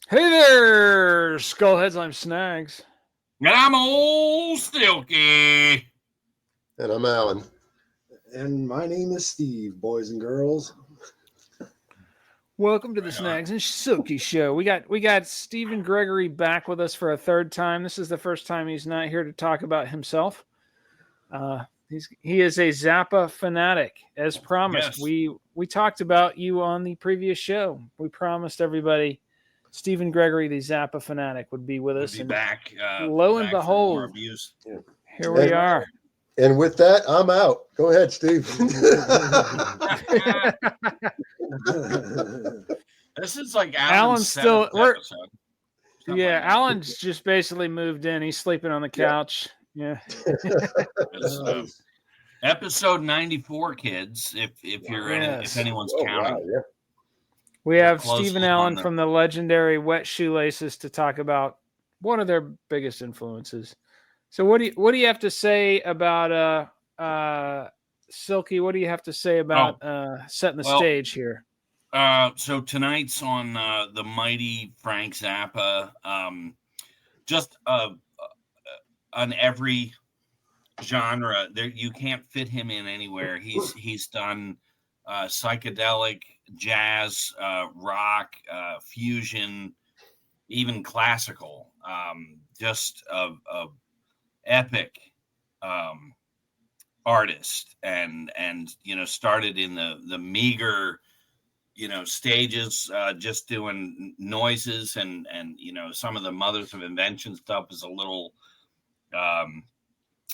Hey there, Skullheads. I'm Snags. And I'm old Silky. And I'm Alan. And my name is Steve, boys and girls. Welcome to the Right on. Snags and Silky Show. We got Steve Gregory back with us for a third time. This is the first time he's not here to talk about himself. He is a Zappa fanatic, as promised. Yes. We talked about you on the previous show. We promised everybody Steve Gregory, the Zappa fanatic, would be with We'll us. be And back. lo and Back for more behold, abuse. here we are. And with that, I'm out. Go ahead, Steve. This is like Alan's Alan's still- seventh we're- episode. Something Yeah, like that. Alan's just basically moved in. He's sleeping on the couch. Yeah. It's, episode 94, kids. If you're in, if anyone's Oh, counting. wow, yeah. We have closely Stephen Allen on the- from the legendary Wet Shoelaces to talk about one of their biggest influences. So what do you have to say about Silky? What do you have to say about setting the stage here? So tonight's on the mighty Frank Zappa. Just on every genre, there you can't fit him in anywhere. He's done psychedelic, jazz, rock, fusion, even classical. Just a epic artist, and started in the meager stages, just doing noises, and some of the Mothers of Invention stuff is a little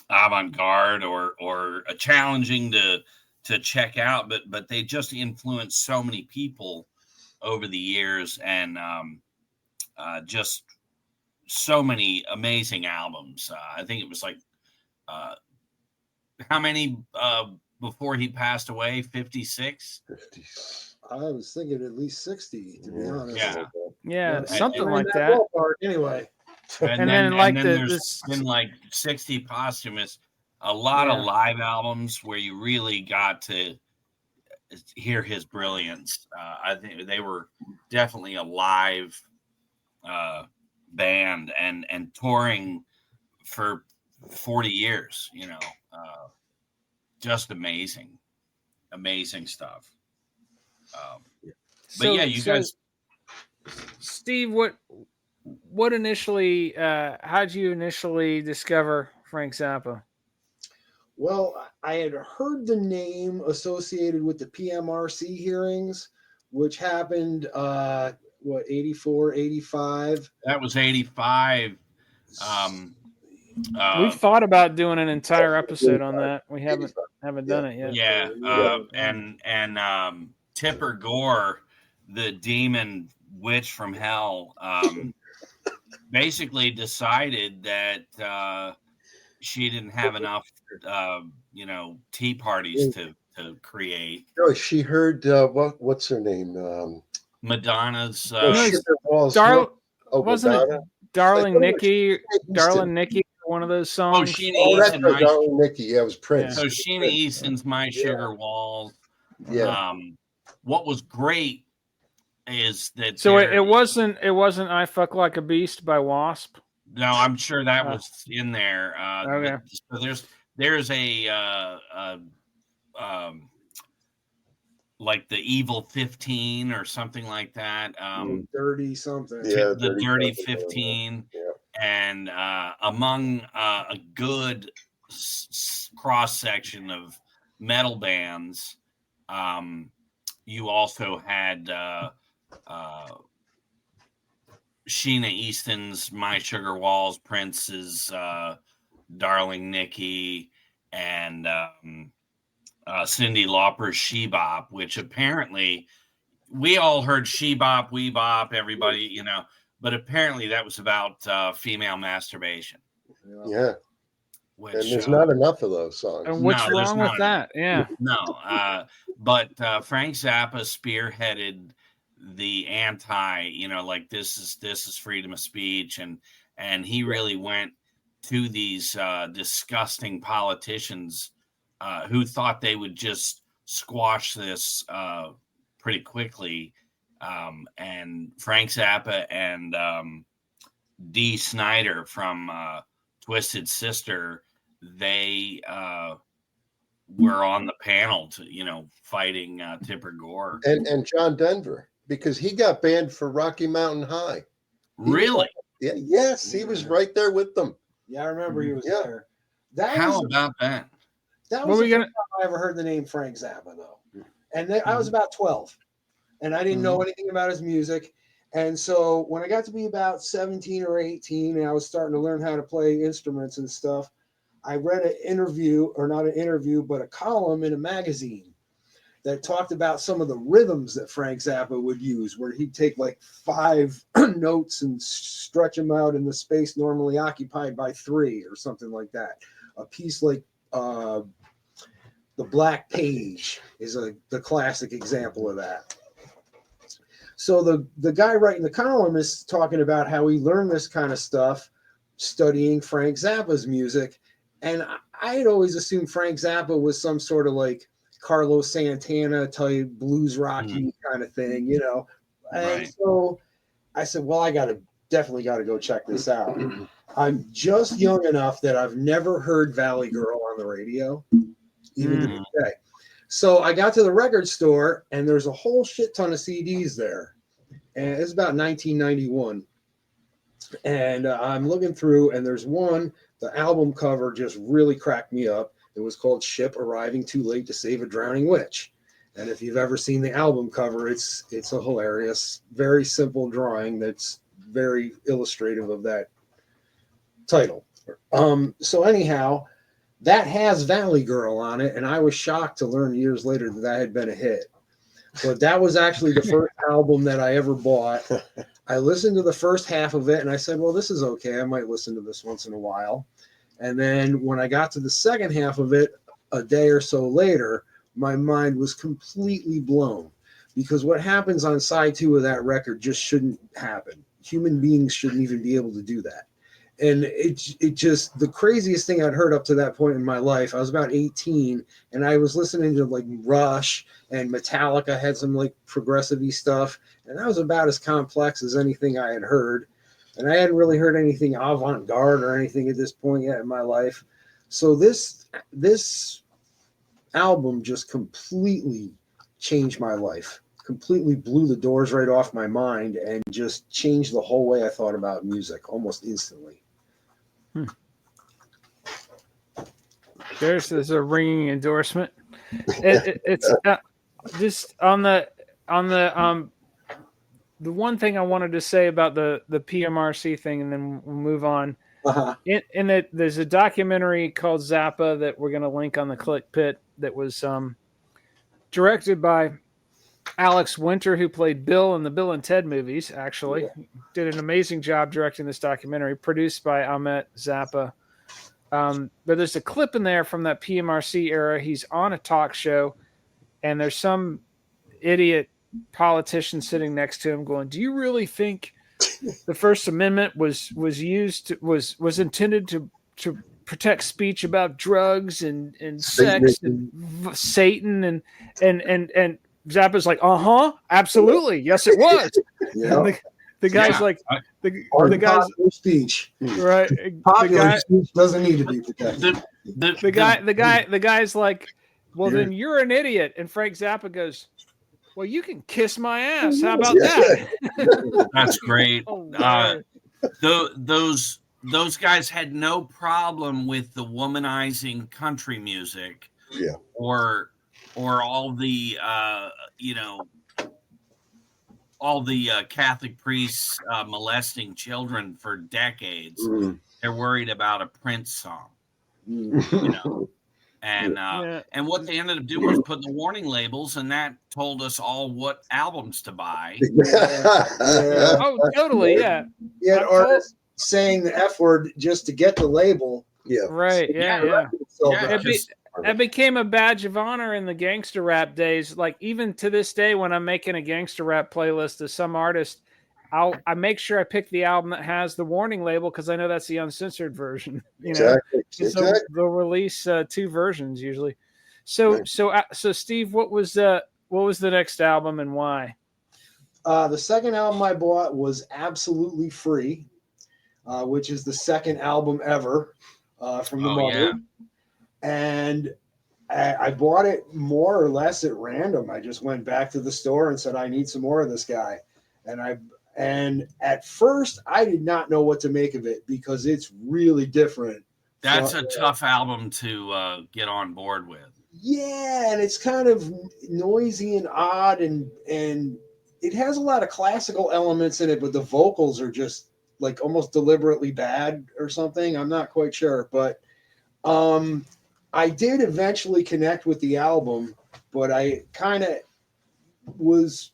avant-garde or challenging to check out, but they just influenced so many people over the years, and just so many amazing albums. I think it was like how many before he passed away? 56. 50. I was thinking at least 60, to be honest. Yeah, Yeah, something in like that. ballpark, anyway. And then like there's this, been like 60 posthumous, a lot of live albums where you really got to hear his brilliance. I think they were definitely a live band and touring for 40 years, just amazing stuff. But yeah, you guys, Steve, what initially, how'd you initially discover Frank Zappa? Well, I had heard the name associated with the PMRC hearings, which happened, 84, 85? that was 85. We've thought about doing an entire episode on that. We haven't done it yet. Yeah, and Tipper Gore, the demon witch from hell, basically decided that she didn't have enough, tea parties to create. Oh, she heard what's her name? Madonna's. Wasn't it Darling Nikki? Darling Nikki, one of those songs. That's Darling Nikki. Yeah, it was Prince. So Sheena Easton's "My Sugar Walls." Yeah. What was great is that. So it wasn't "I Fuck Like a Beast" by Wasp. No, I'm sure that was in there. Okay. So there's a like the Evil 15 or something like that. 30 something. Yeah, the Dirty 15. Yeah. And among a good cross section of metal bands, you also had Sheena Easton's "My Sugar Walls," Prince's "Darling Nikki," and Cyndi Lauper's "She Bop," which apparently we all heard "She Bop," "We Bop," everybody, but apparently that was about female masturbation. Yeah. Which, and there's not enough of those songs. And what's wrong with that? Yeah. No. But Frank Zappa spearheaded the anti, like this is freedom of speech, and he really went to these disgusting politicians who thought they would just squash this pretty quickly, and Frank Zappa and Dee Snider from Twisted Sister, they were on the panel to fighting Tipper Gore and John Denver, because he got banned for Rocky Mountain High. Really? Yes, he was right there with them. Yeah, I remember he was there. How about that? That was the first time I ever heard the name Frank Zappa, though. And I was about 12, and I didn't know anything about his music. And so when I got to be about 17 or 18, and I was starting to learn how to play instruments and stuff, I read an interview, or not an interview, but a column in a magazine that talked about some of the rhythms that Frank Zappa would use, where he'd take like 5 notes and stretch them out in the space normally occupied by 3 or something like that. A piece like The Black Page is the classic example of that. So the guy writing the column is talking about how he learned this kind of stuff studying Frank Zappa's music. And I had always assumed Frank Zappa was some sort of like Carlos Santana type blues rocky kind of thing, And so I said, well, definitely got to go check this out. I'm just young enough that I've never heard Valley Girl on the radio, even to this day. So I got to the record store, and there's a whole shit ton of CDs there. And it's about 1991. And I'm looking through, and there's one, the album cover just really cracked me up. It was called Ship Arriving Too Late to Save a Drowning Witch. And if you've ever seen the album cover, it's a hilarious, very simple drawing that's very illustrative of that title. So anyhow, that has Valley Girl on it, and I was shocked to learn years later that had been a hit. But that was actually the first album that I ever bought. I listened to the first half of it, and I said, well, this is okay. I might listen to this once in a while. And then when I got to the second half of it, a day or so later, my mind was completely blown. Because what happens on side 2 of that record just shouldn't happen. Human beings shouldn't even be able to do that. And it just, the craziest thing I'd heard up to that point in my life, I was about 18, and I was listening to like Rush, and Metallica had some like progressive-y stuff, and that was about as complex as anything I had heard. And I hadn't really heard anything avant-garde or anything at this point yet in my life. So this album just completely changed my life, completely blew the doors right off my mind, and just changed the whole way I thought about music almost instantly. There's a ringing endorsement. It's just on the one thing I wanted to say about the PMRC thing, and then we'll move on. There's a documentary called Zappa that we're going to link on the Click Pit that was directed by Alex Winter, who played Bill in the Bill and Ted movies. Actually, did an amazing job directing this documentary, produced by Ahmet Zappa. But there's a clip in there from that PMRC era. He's on a talk show, and there's some idiot politician sitting next to him going, do you really think the First Amendment was intended to protect speech about drugs and sex and Satan and Zappa's like, absolutely, yes it was. The guy's like, the guy's speech, right? Popular speech doesn't need to be protected. The guy's like, well, then you're an idiot. And Frank Zappa goes, well, you can kiss my ass. How about that? That's great. Those guys had no problem with the womanizing country music, or all the Catholic priests molesting children for decades. They're worried about a Prince song, And what they ended up doing was putting the warning labels, and that told us all what albums to buy. Oh, totally, yeah. You had artists saying the F word just to get the label. Right, It became a badge of honor in the gangster rap days. Like, even to this day, when I'm making a gangster rap playlist of some artist, I make sure I pick the album that has the warning label, because I know that's the uncensored version. Exactly. So they'll release 2 versions usually. So Steve, what was the next album and why? The second album I bought was Absolutely Free, which is the second album ever from the Mother. And I bought it more or less at random. I just went back to the store and said, I need some more of this guy. And at first, I did not know what to make of it because it's really different. That's a tough album to get on board with. Yeah, and it's kind of noisy and odd, and it has a lot of classical elements in it, but the vocals are just like almost deliberately bad or something. I'm not quite sure, but I did eventually connect with the album, but I kind of was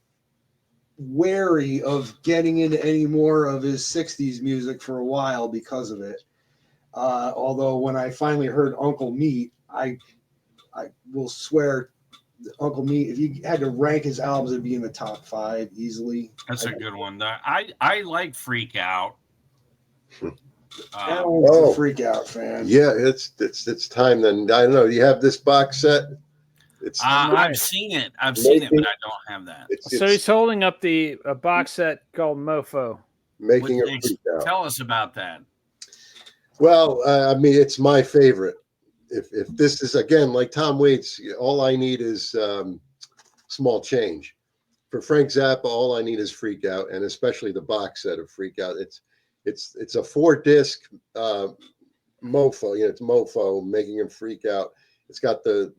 wary of getting into any more of his 60s music for a while because of it. Although when I finally heard Uncle Meat, I will swear Uncle Meat, if you had to rank his albums, it'd be in the top 5 easily. That's a good one. I like Freak Out. Alan's a Freak Out fan. Yeah, it's time then. I don't know. You have this box set? It's I've seen it, but I don't have that. So he's holding up a box set called Mofo. Making a Freak Out. Tell us about that. Well, I mean, it's my favorite. If this is, again, like Tom Waits, all I need is small change. For Frank Zappa, all I need is Freak Out, and especially the box set of Freak Out. It's a 4-disc Mofo. It's Mofo making him freak out. It's got the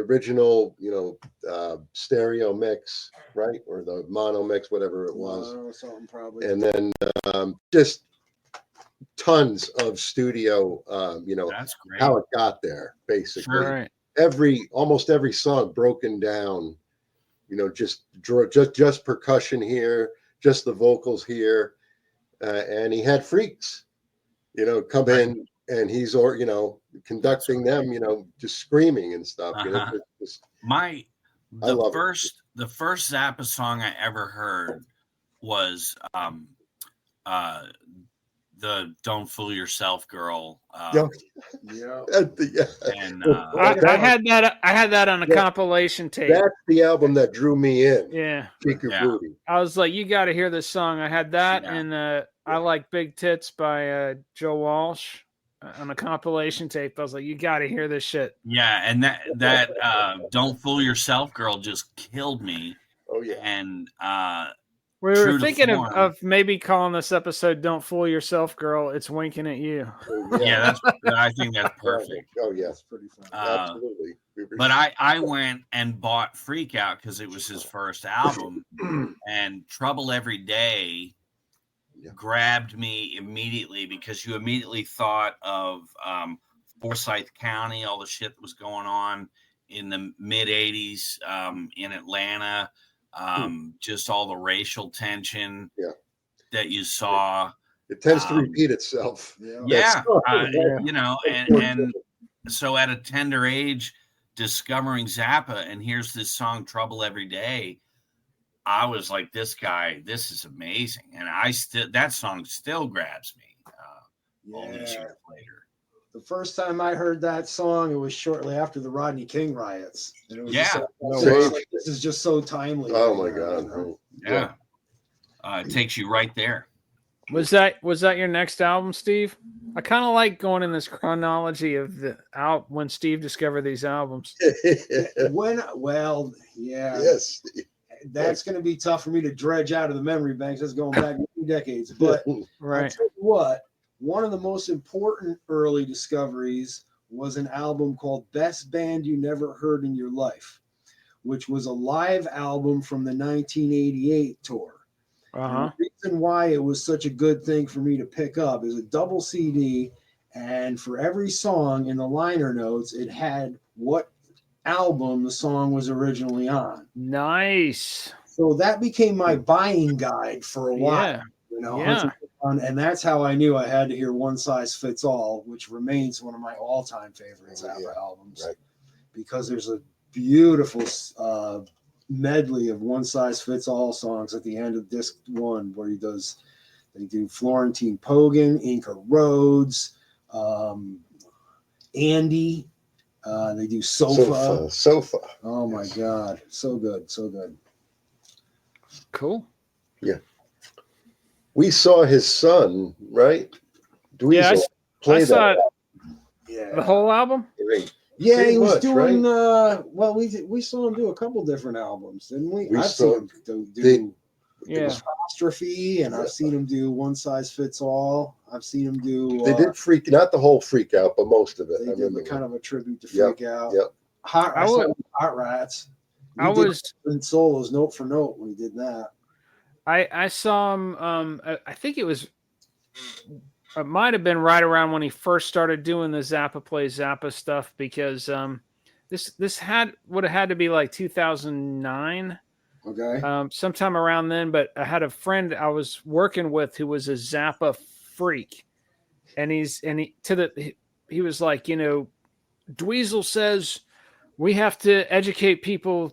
original, stereo mix, right, or the mono mix, whatever it was, something probably. And then just tons of studio, That's great. How it got there, basically. Sure, right. Almost every song broken down, just percussion here, just the vocals here, and he had freaks, come in, and he's conducting them, just screaming and stuff. The first Zappa song I ever heard was the "Don't Fool Yourself, Girl." Yeah. And I had that on a compilation tape. That's the album that drew me in. Yeah. Booty. I was like, you got to hear this song. I had that, and I Like Big Tits by Joe Walsh on a compilation tape. I was like, you got to hear this shit. Yeah, and that "Don't Fool Yourself, Girl" just killed me. Oh yeah. And we were thinking of maybe calling this episode "Don't Fool Yourself, Girl." It's winking at you. Yeah, I think that's perfect. Oh yeah, it's pretty fun. Absolutely. But I went and bought Freak Out because it was his first album, and Trouble Every Day grabbed me immediately because you immediately thought of Forsyth County, all the shit that was going on in the mid 80s in Atlanta. Just all the racial tension that you saw. It tends to repeat itself. And so at a tender age, discovering Zappa, and here's this song "Trouble Every Day," I was like, this is amazing. And that song still grabs me all these years later. The first time I heard that song, it was shortly after the Rodney King riots. And it was this is just so timely. Oh my God. Yeah. It takes you right there. Was that your next album, Steve? I kind of like going in this chronology of when Steve discovered these albums. Yes. That's going to be tough for me to dredge out of the memory banks. That's going back 2 decades. But right. I'll tell you what, one of the most important early discoveries was an album called Best Band You Never Heard in Your Life, which was a live album from the 1988 tour. The reason why it was such a good thing for me to pick up is a double CD, and for every song in the liner notes, it had what album the song was originally on. Nice. So that became my buying guide for a while. And that's how I knew I had to hear One Size Fits All, which remains one of my all-time favorite Zappa albums, because there's a beautiful medley of One Size Fits All songs at the end of disc 1, where they do Florentine Pogan, Inca Rhodes, Andy. They do Sofa. Sofa. Oh my God. So good. So good. Cool. Yeah. We saw his son, right? Dweezil play I saw that. Yeah. the whole album. Yeah, Pretty he was much, doing. right? Well, we saw him do a couple different albums, didn't we? We I've saw- seen him do Yeah. Apostrophe, and I've seen him do One Size Fits All. I've seen him do. They did not the whole Freak Out, but most of it. They I did remember kind of a tribute to Yep, Freak Out. Yep. I saw him do Hot Rats. I did was in solos, note for note, when he did that. I saw him. I think it might have been right around when he first started doing the Zappa Play Zappa stuff, because this would have had to be like 2009. Okay. Sometime around then. But I had a friend I was working with who was a Zappa freak, and he was like, Dweezil says we have to educate people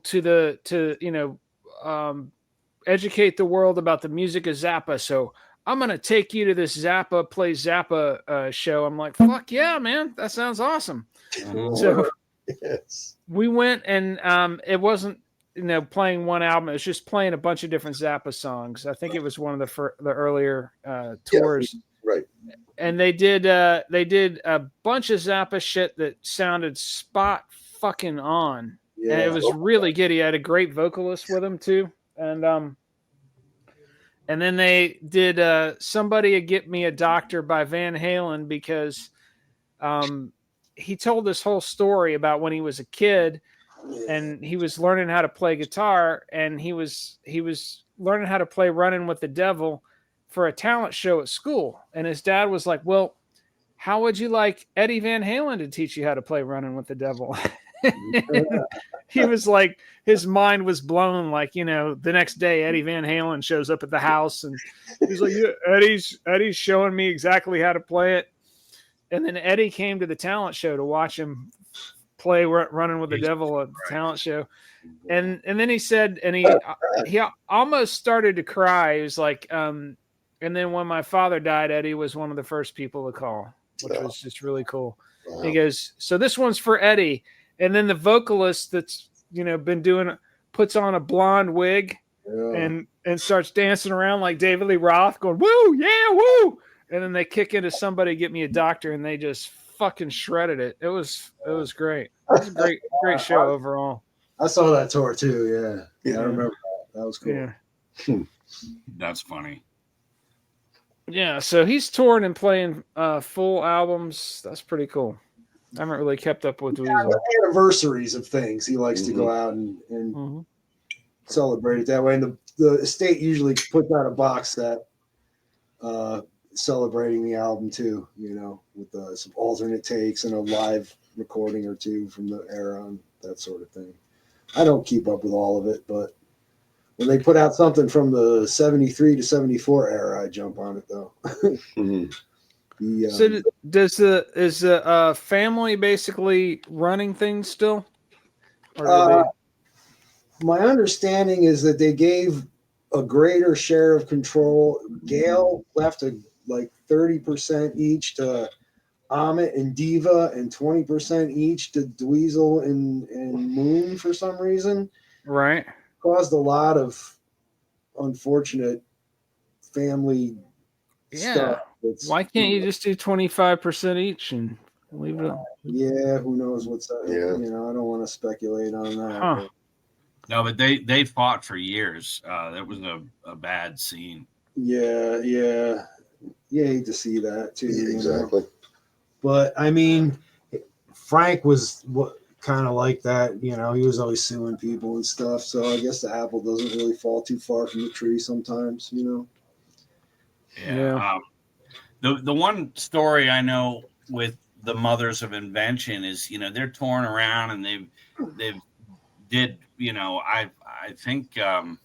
educate the world about the music of Zappa. So I'm going to take you to this Zappa Play Zappa show. I'm like, fuck yeah, man. That sounds awesome. So yes. we went, and it wasn't, playing one album. It was just playing a bunch of different Zappa songs. I think it was one of the earlier tours. Yeah, right. And they did a bunch of Zappa shit that sounded spot fucking on. Yeah. And it was really good. He had a great vocalist with him too. And then they did Somebody Get Me a Doctor by Van Halen, because he told this whole story about when he was a kid and he was learning how to play guitar, and he was learning how to play Running with the Devil for a talent show at school. And his dad was like, well, how would you like Eddie Van Halen to teach you how to play Running with the Devil? He was like, his mind was blown. Like, the next day Eddie Van Halen shows up at the house, and he's like, yeah, Eddie's showing me exactly how to play it. And then Eddie came to the talent show to watch him play Running with the Devil at the talent show. And then he said, and he almost started to cry. He was like, and then when my father died, Eddie was one of the first people to call, which was just really cool. Wow. He goes, so this one's for Eddie. And then the vocalist that's, puts on a blonde wig and starts dancing around like David Lee Roth, going, woo, yeah, woo. And then they kick into Somebody Get Me a Doctor, and they just fucking shredded it. It was great. It was a great show overall. I saw that tour too. Yeah. I remember that. That was cool. Yeah. That's funny. Yeah, so he's touring and playing full albums. That's pretty cool. I haven't really kept up with Dweezil. Anniversaries of things. He likes to go out and celebrate it that way. And the estate usually puts out a box set celebrating the album too, with some alternate takes and a live recording or two from the era and that sort of thing. I don't keep up with all of it, but when they put out something from the 73 to 74 era, I jump on it though. So is the family basically running things still? My understanding is that they gave a greater share of control. Gail left like 30% each to Amit and Diva, and 20% each to Dweezil and Moon for some reason. Right. Caused a lot of unfortunate family stuff. Why can't you just do 25% each and leave it up? Yeah, who knows what's that? Yeah. I don't want to speculate on that. Huh. No, but they fought for years. That was a bad scene. Yeah. You hate to see that too. Yeah, exactly. But I mean, Frank was kind of like that. He was always suing people and stuff. So I guess the apple doesn't really fall too far from the tree sometimes. Yeah. The one story I know with the Mothers of Invention is, they're touring around and they've did, I think 5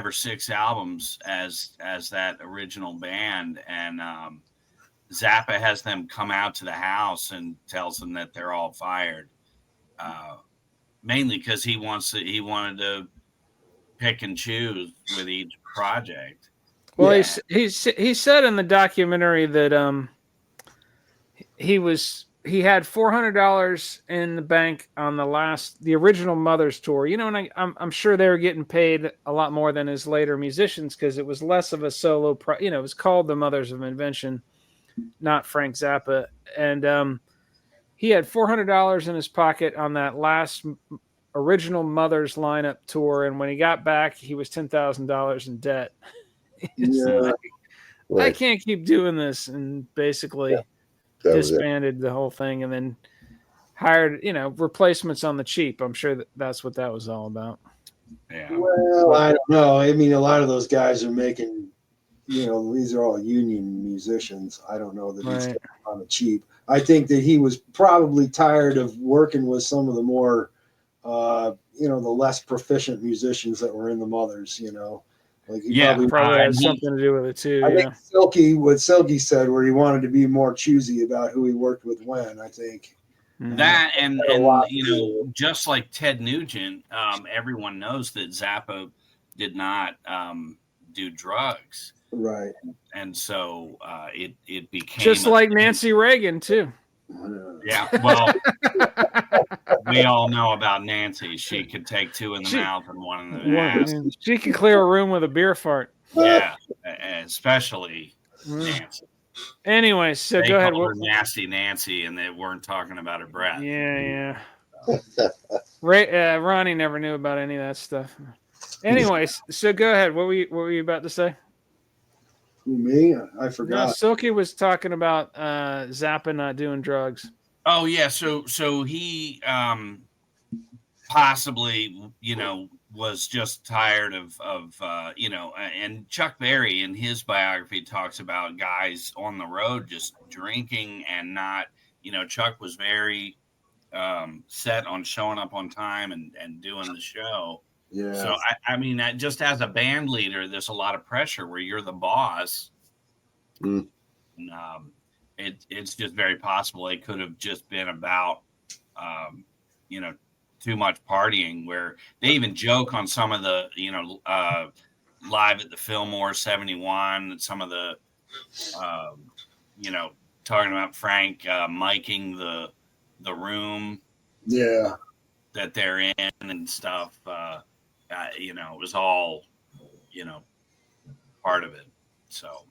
or 6 albums as that original band, and Zappa has them come out to the house and tells them that they're all fired, mainly because he wanted to pick and choose with each project. Well, he said in the documentary that he was he had $400 in the bank on the original Mothers tour. And I'm sure they were getting paid a lot more than his later musicians because it was less of a solo. It was called the Mothers of Invention, not Frank Zappa, and he had $400 in his pocket on that last original Mothers lineup tour, and when he got back, he was $10,000 in debt. Yeah. I can't keep doing this, and basically disbanded the whole thing, and then hired replacements on the cheap. I'm sure that's what that was all about. Yeah. Well, I don't know. I mean, a lot of those guys are making, these are all union musicians. I don't know that he's on the cheap. I think that he was probably tired of working with some of the more, the less proficient musicians that were in the Mothers. Like he probably has something to do with it too. I think what Silky said, where he wanted to be more choosy about who he worked with when. I think that and just like Ted Nugent, everyone knows that Zappa did not do drugs, right? And so it became just like Nancy Reagan too. Yeah, well, we all know about Nancy. She could take two in the mouth and one in the ass. She could clear a room with a beer fart. Yeah, especially Nancy. Anyway, so they go ahead. Her nasty Nancy, and they weren't talking about her breath. Yeah. Ronnie never knew about any of that stuff. Anyways, so go ahead. What were you about to say? Me? I forgot. No, Silky was talking about Zappa not doing drugs. Oh yeah, so he possibly was just tired of and Chuck Berry in his biography talks about guys on the road just drinking and not, Chuck was very set on showing up on time and doing the show. Yeah. So I mean, just as a band leader, there's a lot of pressure where you're the boss. Mm. And, it's just very possible it could have just been about, too much partying. Where they even joke on some of the, live at the Fillmore 71, some of the, talking about Frank miking the room. Yeah. That they're in and stuff. It was all, part of it. So.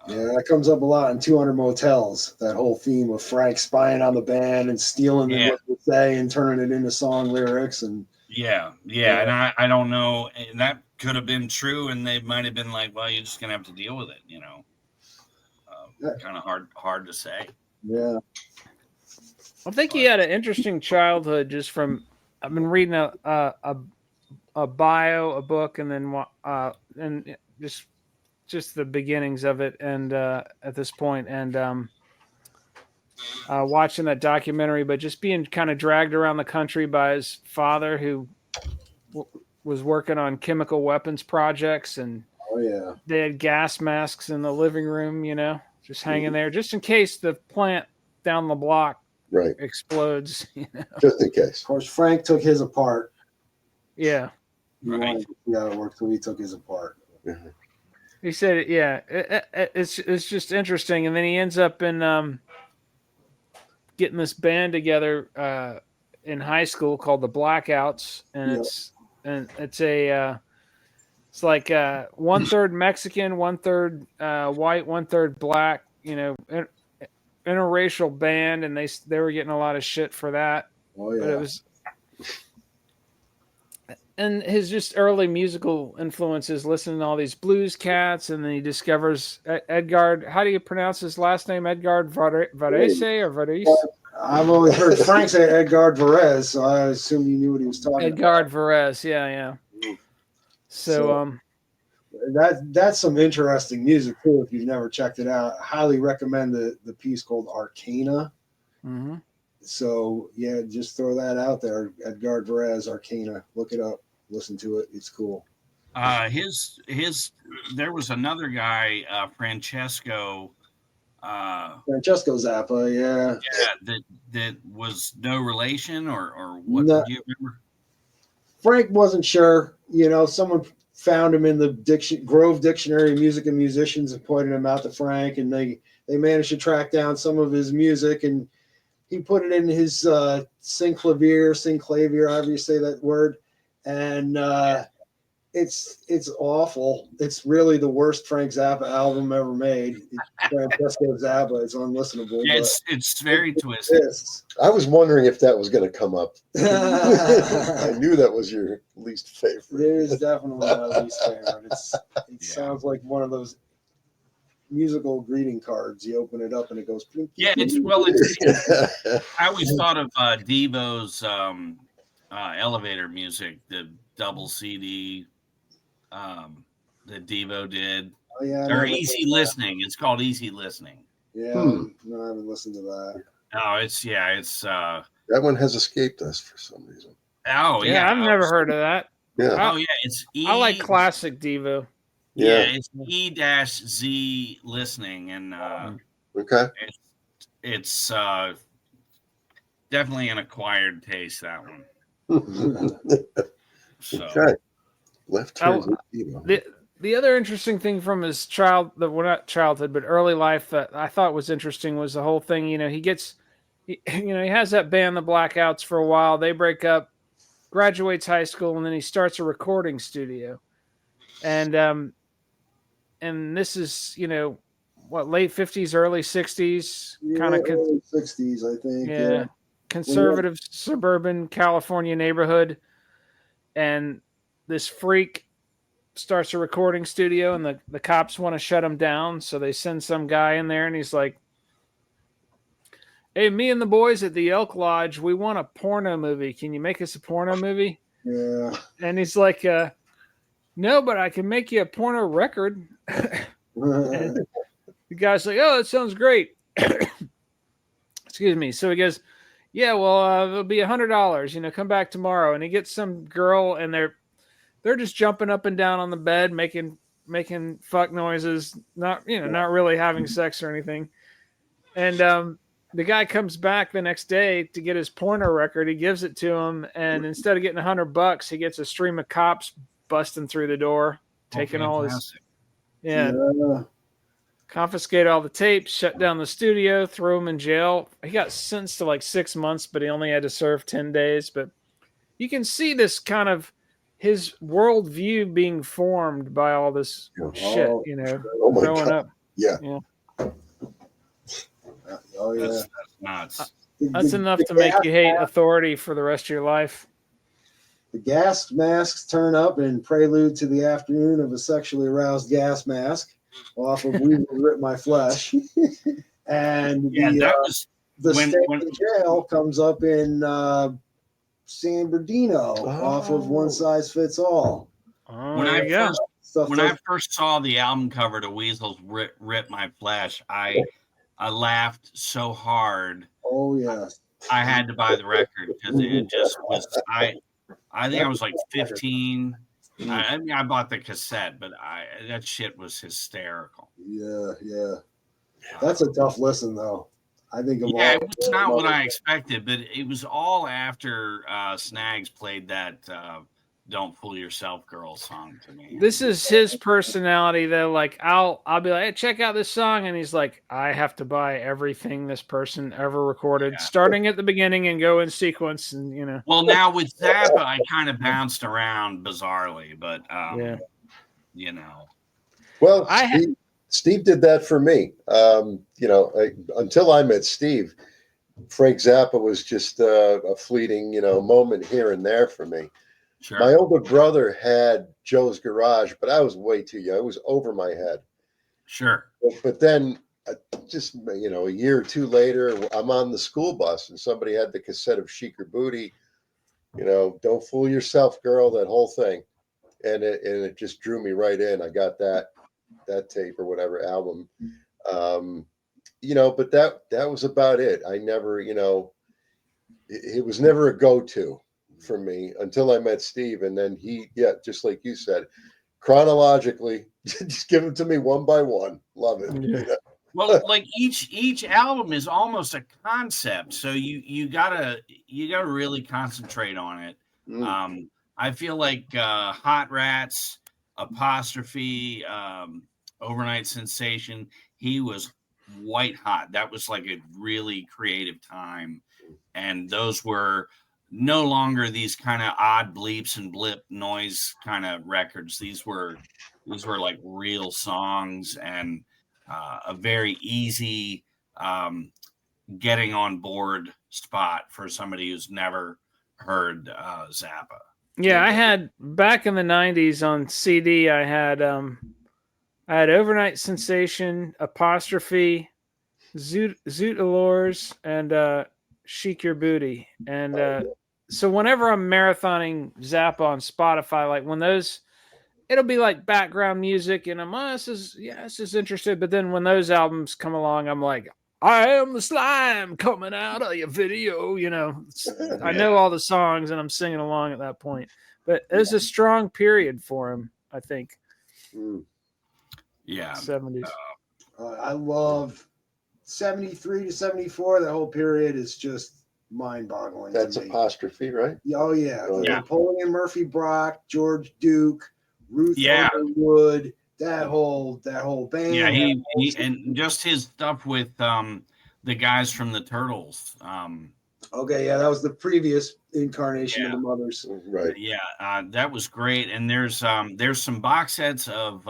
Yeah, that comes up a lot in 200 Motels. That whole theme of Frank spying on the band and stealing what they say and turning it into song lyrics. And yeah. And I don't know. And that could have been true. And they might have been like, well, you're just going to have to deal with it. Kind of hard to say. Yeah. I think he had an interesting childhood just from, I've been reading a bio, a book, and then and just the beginnings of it, and at this point, and watching that documentary, but just being kind of dragged around the country by his father, who was working on chemical weapons projects, and they had gas masks in the living room, just hanging there, just in case the plant down the block explodes. Just in case. Of course, Frank took his apart. Yeah. Right. Yeah, it worked. So he took his apart. Mm-hmm. He said, it's just interesting. And then he ends up in getting this band together in high school called the Blackouts, and it's like 1/3 Mexican, 1/3 white, 1/3 black. Interracial band, and they were getting a lot of shit for that. Oh yeah. But it was. And his just early musical influences, listening to all these blues cats, and then he discovers Edgard. How do you pronounce his last name? Edgard Varese or Varese? I've always heard Frank say Edgard Varese, so I assumed you knew what he was talking about. Edgard Varese, yeah. So that's some interesting music too. If you've never checked it out, I highly recommend the piece called Arcana. Mm-hmm. So yeah, just throw that out there. Edgard Varese, Arcana. Look it up. Listen to it. It's cool. There was another guy, Francesco Zappa. Yeah. That was no relation or what? No. Do you remember? Frank wasn't sure. Someone found him in the Grove Dictionary of Music and Musicians and pointed him out to Frank, and they managed to track down some of his music, and he put it in his synclavier, however you say that word, and it's awful. It's really the worst Frank Zappa album ever made. Francesco Zappa is unlistenable. Yeah, it's very twisted. I was wondering if that was going to come up. I knew that was your least favorite. It is definitely my least favorite. It sounds like one of those musical greeting cards. You open it up and it goes. Yeah, I always thought of Devo's elevator music, the double CD that Devo did. Oh, yeah, or Easy Listening. It's called Easy Listening. Yeah, no, I haven't listened to that. Oh, it's that one has escaped us for some reason. Oh yeah, I've never heard of that. Yeah. Oh yeah, it's I like classic Devo. Yeah, it's E-Z Listening, and okay, it's definitely an acquired taste, that one. So. Okay. Left turn. The other interesting thing from his not childhood, but early life that I thought was interesting was the whole thing. He has that band, the Blackouts, for a while. They break up, graduates high school, and then he starts a recording studio. And this is, late 50s, early 60s, kind of early 60s, I think. Yeah. Conservative suburban California neighborhood. And this freak starts a recording studio, and the cops want to shut him down. So they send some guy in there, and he's like, "Hey, me and the boys at the Elk Lodge, we want a porno movie. Can you make us a porno movie?" Yeah. And he's like, "No, but I can make you a porno record." And the guy's like, "Oh, that sounds great." Excuse me. So he goes, "Yeah, well, it'll be $100. Come back tomorrow." And he gets some girl, and they're just jumping up and down on the bed, making fuck noises, not really having sex or anything. And the guy comes back the next day to get his porno record. He gives it to him, and instead of getting $100, he gets a stream of cops busting through the door, taking all his confiscate all the tapes, shut down the studio, throw him in jail. He got sentenced to like 6 months, but he only had to serve 10 days. But you can see this kind of his worldview being formed by all this shit, growing up. Yeah. Oh yeah. That's nuts. That's enough to make you hate authority for the rest of your life. The gas masks turn up in Prelude to the Afternoon of a Sexually Aroused Gas Mask off of We Will Rip My Flesh. And the Stay in Jail comes up in San Bernardino off of One Size Fits All. When I first saw the album cover to Weasel's Rip My Flesh, I laughed so hard. Oh yes. I had to buy the record because it just was. I think I was like 15. I bought the cassette, but that shit was hysterical. Yeah. That's a tough listen, though. I think. It's not what I expected, but it was all after Snags played that "Don't Fool Yourself, Girl" song to me. This is his personality, though. Like I'll be like, "Hey, check out this song," and he's like, "I have to buy everything this person ever recorded, starting at the beginning and go in sequence." And Well, now with Zappa, I kind of bounced around bizarrely, but Well, Steve did that for me. Until I met Steve, Frank Zappa was just a fleeting, moment here and there for me. Sure. My older brother had Joe's Garage, but I was way too young. It was over my head. Sure. But then just, a year or two later, I'm on the school bus and somebody had the cassette of Chic or Booty, Don't Fool Yourself, Girl, that whole thing. And it just drew me right in. I got that tape or whatever album. But that was about it. I never, it was never a go-to for me until I met Steve. And then just like you said, chronologically, just give them to me one by one. Love it. Yeah. Well, like each album is almost a concept. So you gotta really concentrate on it. I feel like Hot Rats, Apostrophe, Overnight Sensation. He was white hot. That was like a really creative time. And those were no longer these kind of odd bleeps and blip noise kind of records. These were like real songs, and a very easy getting on board spot for somebody who's never heard Zappa. Yeah, I had back in the 90s on CD, I had Overnight Sensation, Apostrophe, Zoot Allures, and Chic Your Booty. And so whenever I'm marathoning Zappa on Spotify, like when those, it'll be like background music, and I'm, this is interesting. But then when those albums come along, I'm like, I am the slime coming out of your video. I know all the songs, and I'm singing along at that point. But it was a strong period for him, I think. Yeah. 70s. I love 73 to 74. That whole period is just mind-boggling. That's Apostrophe, right? Oh, yeah. Oh, yeah. Napoleon Murphy Brock, George Duke, Ruth Underwood, that whole band. Yeah, he and just his stuff with the guys from the Turtles. Okay, yeah, that was the previous incarnation of the Mothers. Right. Yeah, that was great. And there's some box sets of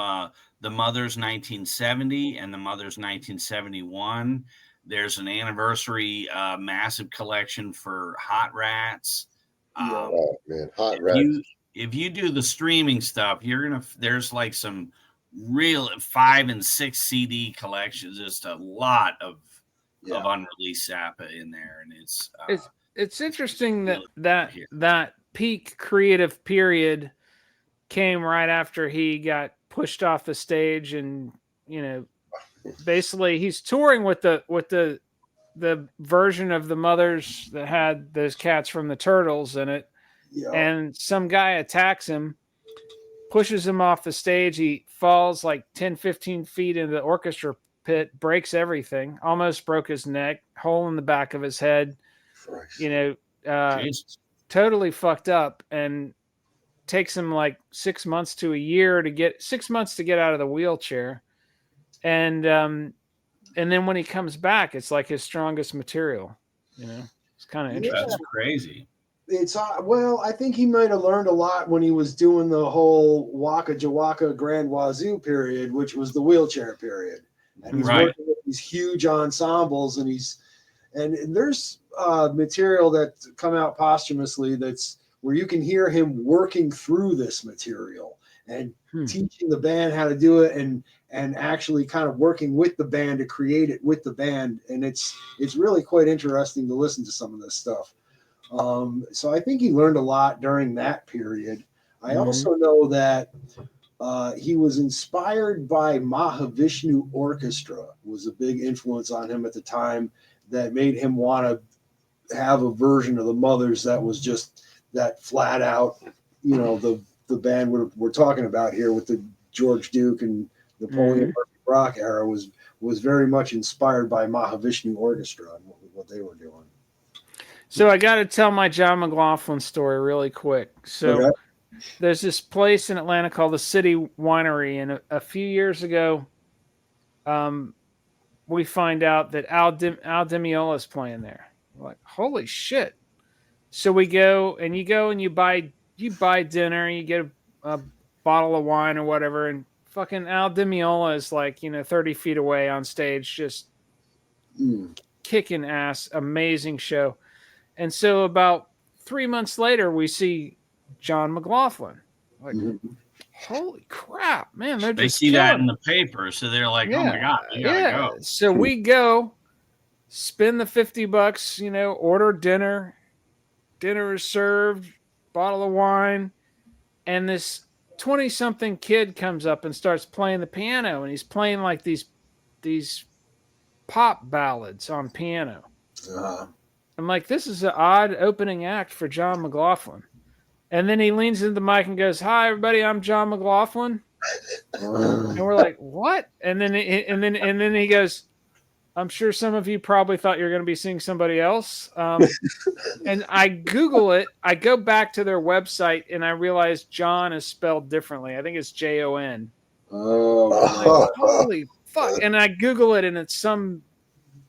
the Mothers 1970 and the Mothers 1971. There's an anniversary massive collection for Hot Rats. Oh man, Hot Rats. If you do the streaming stuff, there's like some real 5 and 6 CD collections, just a lot of unreleased Zappa in there, and it's interesting that peak creative period came right after he got pushed off the stage, and basically he's touring with the version of the Mothers that had those cats from the Turtles in it, and some guy attacks him, pushes him off the stage. He falls like 10-15 feet into the orchestra pit, breaks everything, almost broke his neck, hole in the back of his head, totally fucked up, and takes him like 6 months to a year to get 6 months to get out of the wheelchair. And then when he comes back, it's like his strongest material, it's kind of interesting. That's crazy. It's I think he might have learned a lot when he was doing the whole Waka Jawaka Grand Wazoo period, which was the wheelchair period. And he's working with these huge ensembles, and there's material that's come out posthumously that's where you can hear him working through this material and teaching the band how to do it, and actually kind of working with the band to create it with the band. And it's really quite interesting to listen to some of this stuff. So I think he learned a lot during that period. I also know that he was inspired by Mahavishnu Orchestra, was a big influence on him at the time, that made him want to have a version of the Mothers that was just that flat out, the band we're talking about here with the George Duke and Napoleon Murphy Brock era was very much inspired by Mahavishnu Orchestra and what they were doing. So I got to tell my John McLaughlin story really quick. So there's this place in Atlanta called the City Winery, and a few years ago, we find out that Al Di Meola is playing there. We're like, holy shit! So we go and you buy dinner, you get a bottle of wine or whatever, and fucking Al Di Meola is like 30 feet away on stage, just kicking ass, amazing show. And so about 3 months later, we see John McLaughlin. Like, holy crap, man! They see that in the paper, so they're like, "Oh my god, we gotta go!" So we go, spend the $50, order dinner. Dinner is served, bottle of wine, and this 20-something kid comes up and starts playing the piano, and he's playing like these pop ballads on piano. I'm like, this is an odd opening act for John McLaughlin. And then he leans into the mic and goes, "Hi, everybody, I'm John McLaughlin." And we're like, "What?" And then he goes, I'm sure some of you probably thought you were going to be seeing somebody else. And I Google it. I go back to their website and I realize John is spelled differently. I think it's Jon. Oh, Like, holy fuck. And I Google it and it's some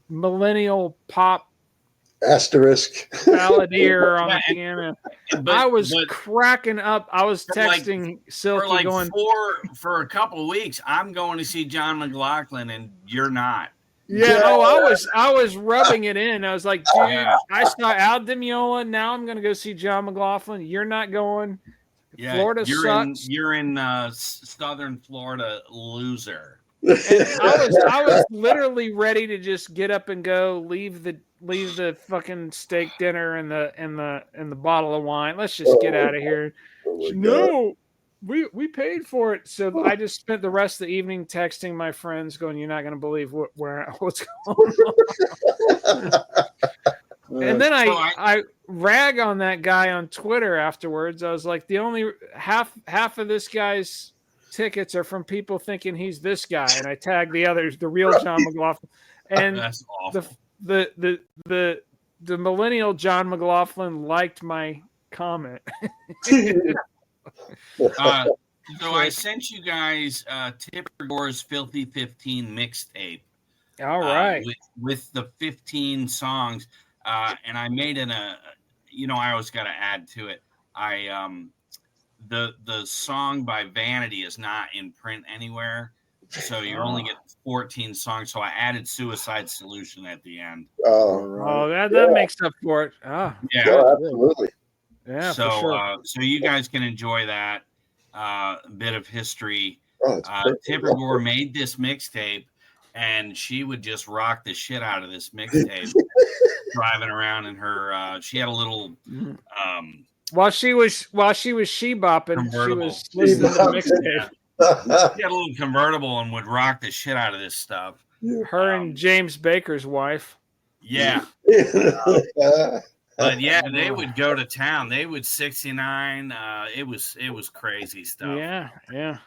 millennial pop asterisk balladeer on Yeah, the piano. But I was cracking up. I was for like- texting Silky for like going, for a couple of weeks, I'm going to see John McLaughlin, and you're not. yeah, oh, I was rubbing it in. I was like, dude, Yeah. I saw Al Dimiola. Now I'm going to go see John McLaughlin. You're not going. Yeah, Florida you're sucks. you're in Southern Florida, loser. And I was literally ready to just get up and go, leave the fucking steak dinner and the bottle of wine. Let's just get out of here. No, we paid for it. So I just spent the rest of the evening texting my friends, going, "You're not going to believe what's going on." And then I rag on that guy on Twitter afterwards. I was like, the only half of this guy's tickets are from people thinking he's this guy, and I tagged the others, the real John McLaughlin, and That's awful. the millennial John McLaughlin liked my comment. So I sent you guys Tipper Gore's Filthy 15 mixtape. All right, with the 15 songs, and I made I always got to add to it. The song by Vanity is not in print anywhere, so you only get 14 songs. So I added Suicide Solution at the end. That makes up for it. Yeah, absolutely. Yeah, so for sure. So you guys can enjoy that bit of history. Perfect. Tipper Gore made this mixtape, and she would just rock the shit out of this mixtape, driving around in her. She had a little. While she was she-bopping, she was listening to the mixtape. She had a little convertible and would rock the shit out of this stuff. Her and James Baker's wife. Yeah. But yeah, they would go to town. They would 69. It was crazy stuff. Yeah.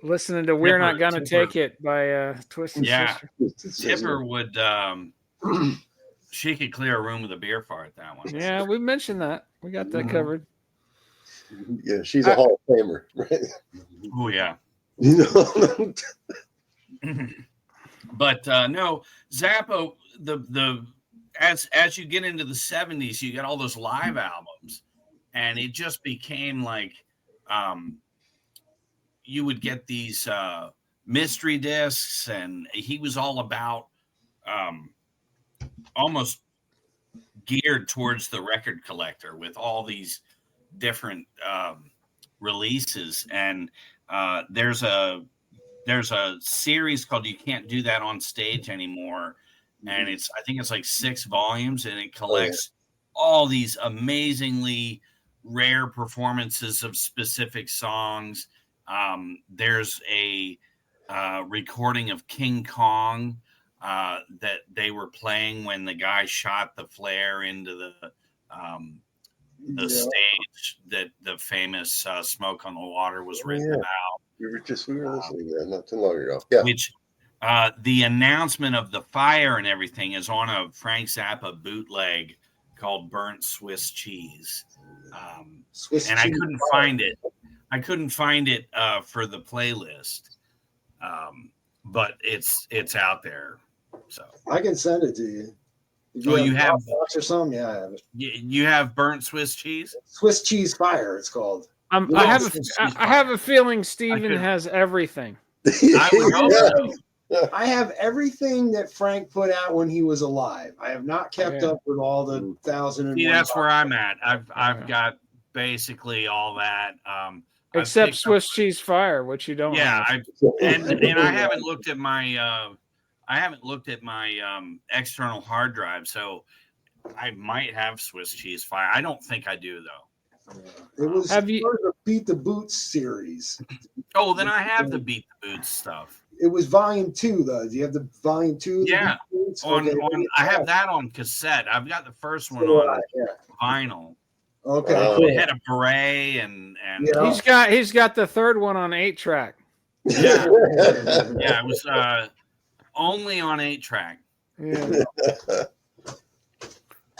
Listening to "We're Not Gonna Take It" by Twisted Sister. Tipper would. She could clear a room with a beer fart. That one. Yeah, we mentioned that. We got that covered. Yeah, she's a Hall of Famer, right? Oh yeah. But no, Zappa. As you get into the 70s, you get all those live albums, and it just became like you would get these mystery discs, and he was all about almost geared towards the record collector with all these different releases. And there's a series called "You Can't Do That on Stage Anymore," and I think it's like 6 volumes, and it collects all these amazingly rare performances of specific songs. There's a recording of King Kong that they were playing when the guy shot the flare into the stage that the famous "Smoke on the Water" was written about. We were listening to that not too long ago. Yeah. Which the announcement of the fire and everything is on a Frank Zappa bootleg called "Burnt Swiss Cheese," and I couldn't find it. I couldn't find it for the playlist, but it's out there. So I can send it to you. You have box or something? Yeah, I have it. You have Burnt Swiss Cheese? Swiss Cheese Fire, it's called. I have a feeling Steven has everything. I would hope so. I have everything that Frank put out when he was alive. I have not kept up with all the 1,001. See, that's where I'm at. I've got basically all that. Except Swiss Cheese Fire, which you don't. Yeah, have. and I haven't looked at my external hard drive, so I might have Swiss Cheese Fire. I don't think I do though. It was part of the Beat the Boots series. Oh, then I have the Beat the Boots stuff. It was volume 2 though. Do you have the volume 2? Yeah. I have that on cassette. I've got the first one on vinyl. Okay. It had a beret and he's got the third one on 8-track. Yeah. Yeah, it was only on 8-track. Yeah.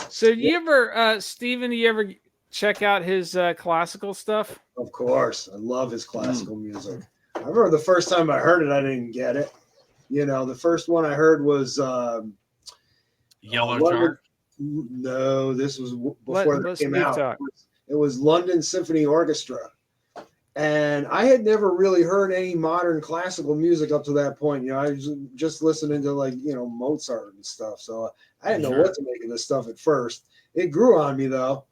So you ever, Steven, you ever check out his classical stuff? Of course. I love his classical music. I remember the first time I heard it, I didn't get it. You know, the first one I heard was Yellow London, Shark. No, this was before that came out. Talk. It was London Symphony Orchestra. And I had never really heard any modern classical music up to that point. You know, I was just listening to like, you know, Mozart and stuff. So I didn't know what to make of this stuff at first. It grew on me though.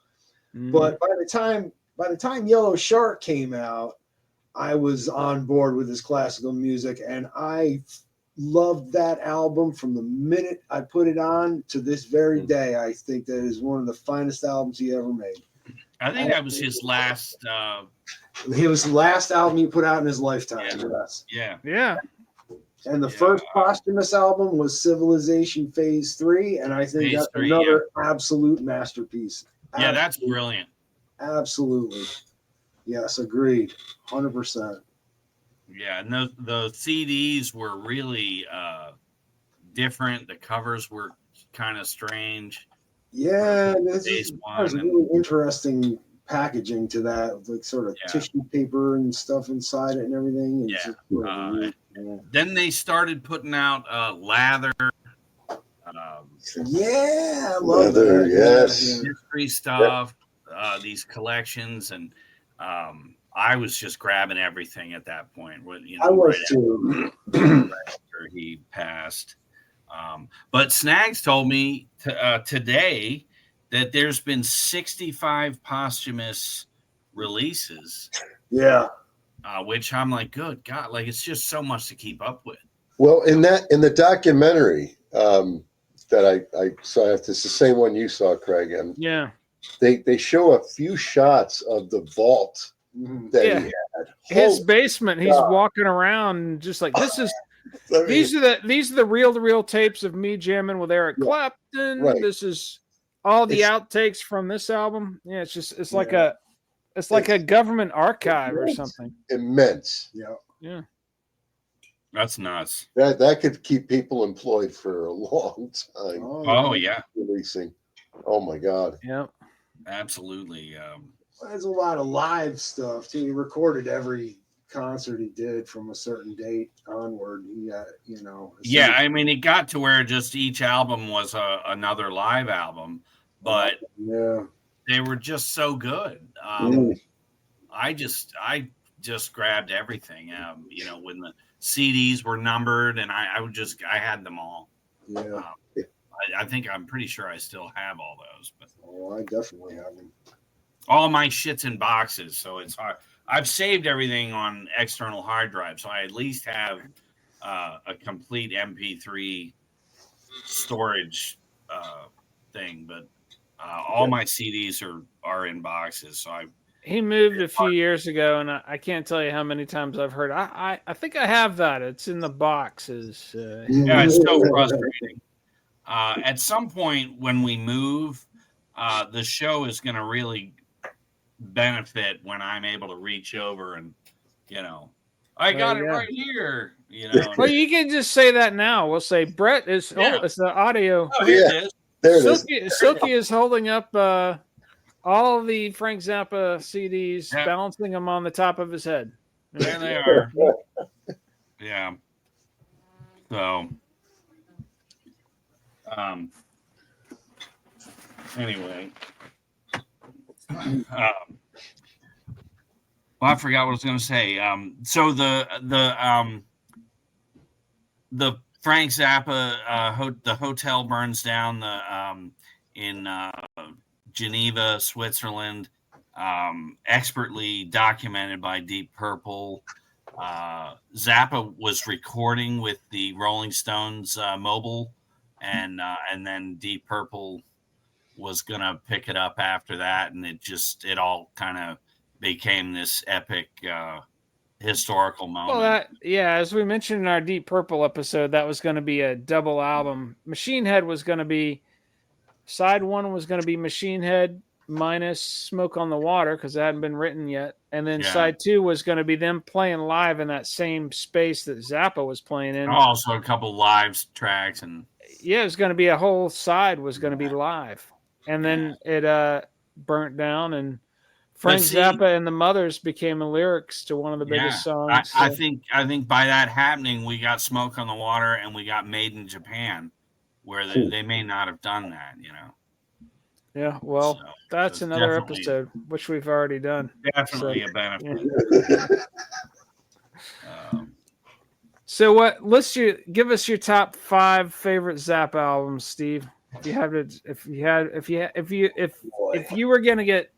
But by the time Yellow Shark came out, I was on board with his classical music, and I loved that album from the minute I put it on to this very day. I think that is one of the finest albums he ever made. I think that was his last. It was the last album he put out in his lifetime. Yeah. Yeah. And the first posthumous album was Civilization Phase 3, and I think that's another absolute masterpiece. Yeah, that's brilliant. Absolutely. Yes, agreed. 100%. Yeah, and the CDs were really different. The covers were kind of strange. Yeah, there's really interesting packaging to that, like sort of tissue paper and stuff inside it and everything. Then they started putting out lather. Leather, yes. History stuff, these collections, and I was just grabbing everything at that point. You know, I was too. Right after he passed. But Snags told me today that there's been 65 posthumous releases. Yeah. Which I'm like, good God, like it's just so much to keep up with. Well, in the documentary that I saw, it's the same one you saw, Craig, and they show a few shots of the vault that he had. His basement. He's walking around just like this is. These are the reel-to-reel tapes of me jamming with Eric Clapton. Right. This is all the outtakes from this album. Yeah, it's like a government archive or something. Immense. Yeah. That's nuts. That could keep people employed for a long time. Oh yeah. Releasing. Oh my God. Yeah. Absolutely. There's a lot of live stuff too. He recorded every concert he did from a certain date onward. Yeah, I mean, it got to where just each album was another live album, but they were just so good. I just grabbed everything. When the CDs were numbered, and I had them all. Yeah. I'm pretty sure I still have all those. But I definitely have them. All my shit's in boxes, so it's hard. I've saved everything on external hard drive, so I at least have a complete MP3 storage thing. But all my CDs are in boxes. So he moved a few years ago, and I can't tell you how many times I've heard. I think I have that. It's in the boxes. Yeah, it's so frustrating. At some point when we move, the show is going to really benefit when I'm able to reach over and I got it right here. Well, you can just say that now. We'll say Brett is. Oh, it's the audio. Oh, here it is. There Silky is holding up all the Frank Zappa CDs, balancing them on the top of his head. There they are. Yeah. So, anyway. Well, I forgot what I was going to say. So the Frank Zappa the hotel burns down in Geneva, Switzerland. Expertly documented by Deep Purple. Zappa was recording with the Rolling Stones mobile, and then Deep Purple was gonna pick it up after that, and it all kind of became this epic historical moment. Well, as we mentioned in our Deep Purple episode, that was going to be a double album. Machine Head was going to be side one was going to be Machine Head minus Smoke on the Water because it hadn't been written yet, And then side 2 was going to be them playing live in that same space that Zappa was playing in. Also a couple live tracks and it was going to be a whole side was going to be live. And then it burnt down, and Frank Zappa and the Mothers became the lyrics to one of the biggest songs. I think by that happening, we got Smoke on the Water and we got Made in Japan, where they may not have done that, Yeah, well, that's another episode, which we've already done. Definitely a benefit. Yeah. So give us your top 5 favorite Zappa albums, Steve. If you were gonna get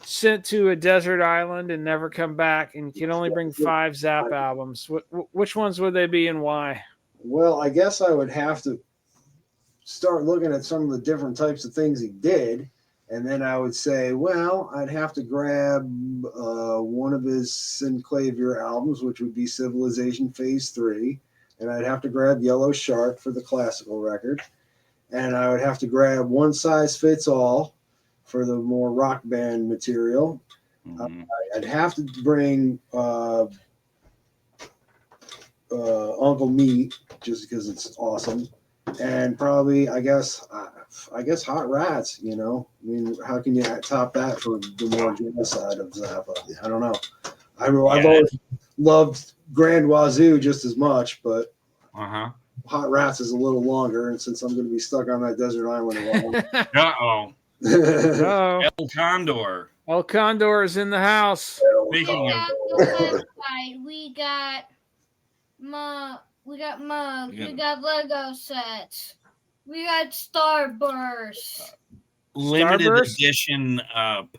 sent to a desert island and never come back, and you can only bring 5 Zappa albums, which ones would they be and why? Well, I guess I would have to start looking at some of the different types of things he did, and then I would say, well, I'd have to grab one of his Synclavier albums, which would be Civilization Phase 3, and I'd have to grab Yellow Shark for the classical record, and I would have to grab One Size Fits All for the more rock band material. I'd have to bring Uncle Meat, just because it's awesome. And probably, I guess Hot Rats, I mean, how can you top that for the more genocide of Zappa? I don't know. I've always loved Grand Wazoo just as much, but Hot Rats is a little longer. And since I'm going to be stuck on that desert island a while. El Condor. El Condor is in the house. We got the website. We got mugs. We got Lego sets. We got Starburst. Limited edition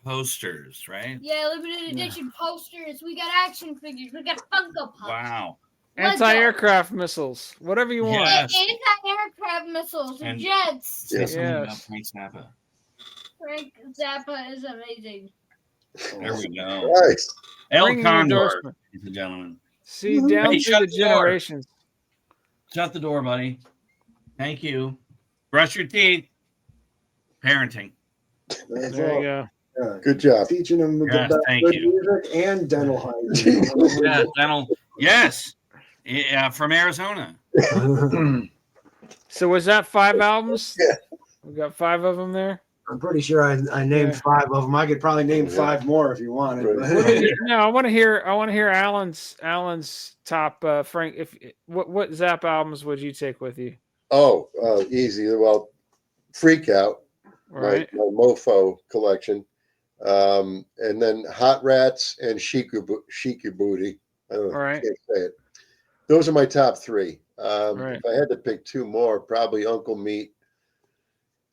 posters, right? Yeah, limited edition posters. We got action figures. We got Funko Pops. Wow. Anti-aircraft missiles. Whatever you want. Anti-aircraft missiles and jets. Say something about Frank Zappa. Frank Zappa is amazing. There we go. Nice. El Condor, ladies and gentlemen. See, down through the generations. Shut the door, buddy. Thank you. Brush your teeth. Parenting. There you go. Yeah. Good job. Teaching them about good music and dental hygiene. Dental. Yes. Yeah, from Arizona. So was that 5 albums? Yeah. We got 5 of them there. I'm pretty sure I named 5 of them. I could probably name 5 more if you wanted. No, I want to hear Alan's top Frank. What Zappa albums would you take with you? Oh, easy. Well, Freak Out, right? My Mofo collection, and then Hot Rats and Shiki Booty. I don't know. Right. I can't say it. Those are my top 3. Right. If I had to pick 2 more, probably Uncle Meat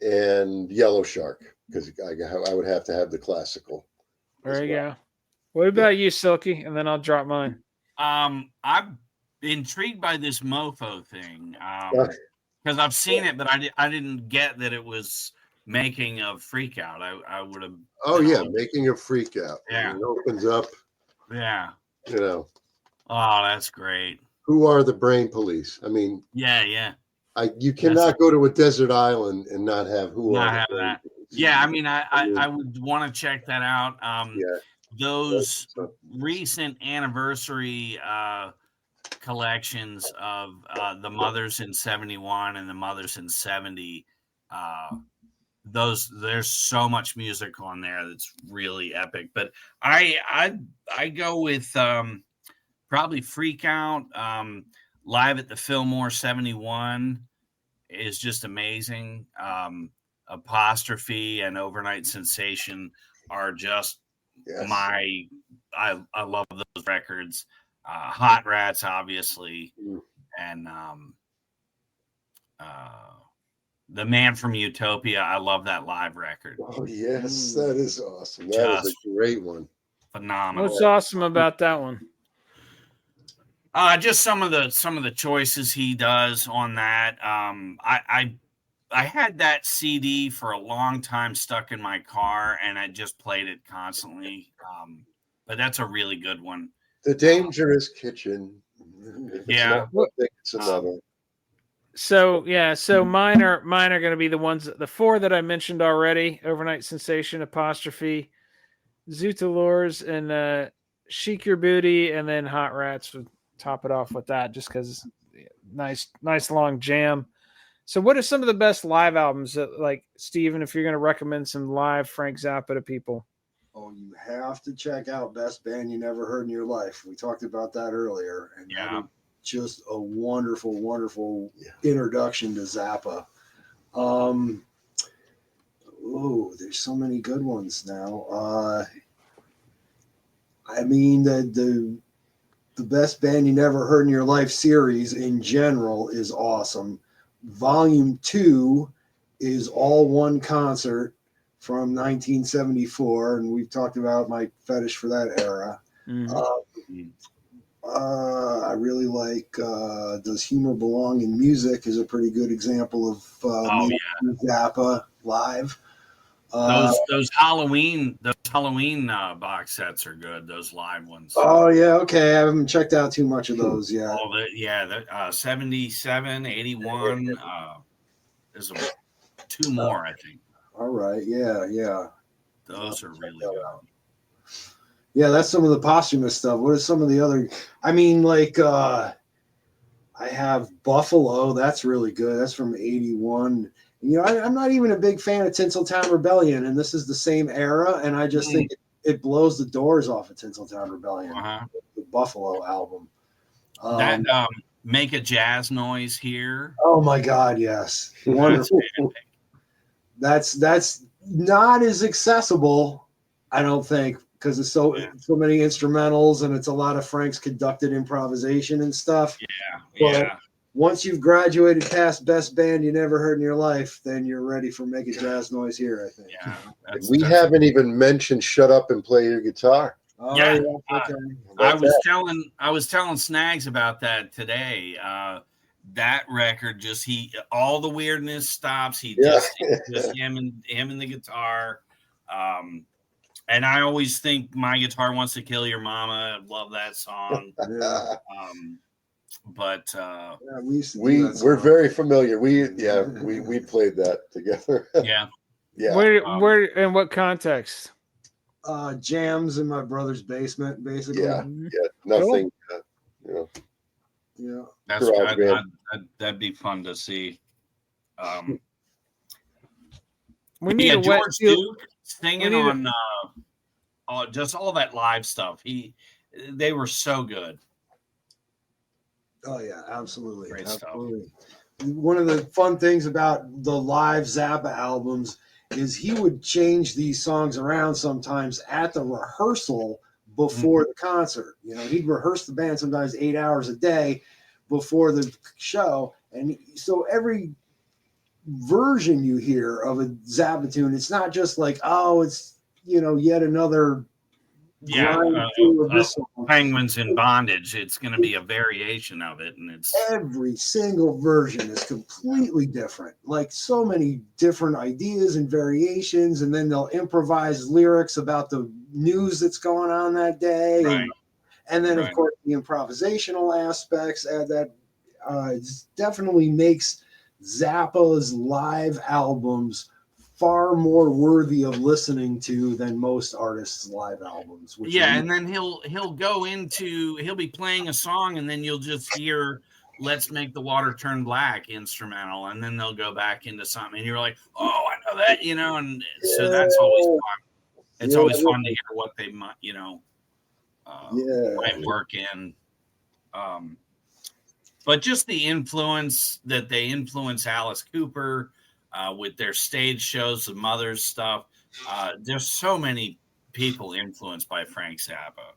and Yellow Shark, because I would have to have the classical. There you go. What about you, Silky? And then I'll drop mine. I'm intrigued by this Mofo thing because I've seen it, but I didn't get that it was making a Freak Out. I would have. Oh yeah, making a Freak Out. Yeah, it opens up. Yeah. Oh, that's great. Who are the Brain Police? I mean. Yeah. You cannot go to a desert island and not have that. Yeah, I mean, I would want to check that out. Those recent anniversary collections of the Mothers in 71 and the Mothers in 70. There's so much music on there that's really epic. But I go with probably Freak Out. Live at the Fillmore 71 is just amazing. Apostrophe and Overnight Sensation are just I love those records. Hot Rats, obviously, and The Man from Utopia. I love that live record. Oh yes, that is awesome. That is a great one. Phenomenal. What's awesome about that one? Just some of the choices he does on that. I had that CD for a long time stuck in my car, and I just played it constantly. But that's a really good one. The Dangerous Kitchen. Yeah, it's another. So mine are going to be the ones, the 4 that I mentioned already: Overnight Sensation, Apostrophe, Zootalours, and Chic Your Booty, and then Hot Rats would top it off with that, just because nice long jam. So, what are some of the best live albums that, like, Steven, if you're going to recommend some live Frank Zappa to people? Oh, you have to check out Best Band You Never Heard in Your Life. We talked about that earlier. And Yeah. Just a wonderful, wonderful introduction to Zappa. There's so many good ones now. I mean, the Best Band You Never Heard in Your Life series in general is awesome. Volume 2 is all one concert from 1974, and we've talked about my fetish for that era. I really like Does Humor Belong in Music is a pretty good example of Zappa live. Those Halloween box sets are good. Those live ones. Oh yeah, okay. I haven't checked out too much of those yet. 77, 81. There's two more, I think. All right, yeah. Those are really good. Yeah, that's some of the posthumous stuff. What are some of the other? I mean, like I have Buffalo. That's really good. That's from '81. You know, I'm not even a big fan of Tinseltown Rebellion, and this is the same era, and I just think it blows the doors off of Tinseltown Rebellion, the Buffalo album. That Make a Jazz Noise Here. Oh my God, yes, wonderful. That's not as accessible, I don't think, because it's so many instrumentals and it's a lot of Frank's conducted improvisation and stuff. Yeah. Once you've graduated past Best Band You Never Heard in Your Life, then you're ready for Make a Jazz Noise Here, I think. Yeah. We haven't even mentioned Shut Up and Play Your Guitar. Oh, Yeah. Okay. I was telling Snags about that today. That record just all the weirdness stops. Just him and the guitar. And I always think My Guitar Wants to Kill Your Mama. I love that song. But we're very familiar. We played that together. Yeah. Where in what context? Jams in my brother's basement, basically. Yeah. Nothing. Cool. Yeah. That's good. That'd be fun to see. We need a George Duke singing on just all that live stuff. They were so good. Oh yeah, absolutely. Great absolutely. Stuff. One of the fun things about the live Zappa albums is he would change these songs around sometimes at the rehearsal before the concert. You know, he'd rehearse the band sometimes 8 hours a day before the show, and so every version you hear of a Zappa tune, it's not just like, it's yet another Penguins in Bondage. It's going to be a variation of it, and it's every single version is completely different, like so many different ideas and variations, and then they'll improvise lyrics about the news that's going on that day, and then of course the improvisational aspects add that. It definitely makes Zappa's live albums far more worthy of listening to than most artists' live albums. And then he'll be playing a song, and then you'll just hear "Let's Make the Water Turn Black" instrumental, and then they'll go back into something, and you're like, "Oh, I know that," and so that's always fun. It's always fun to hear what they might, might work in. But just the influence that they influence Alice Cooper. With their stage shows, the Mothers stuff. There's so many people influenced by Frank Zappa.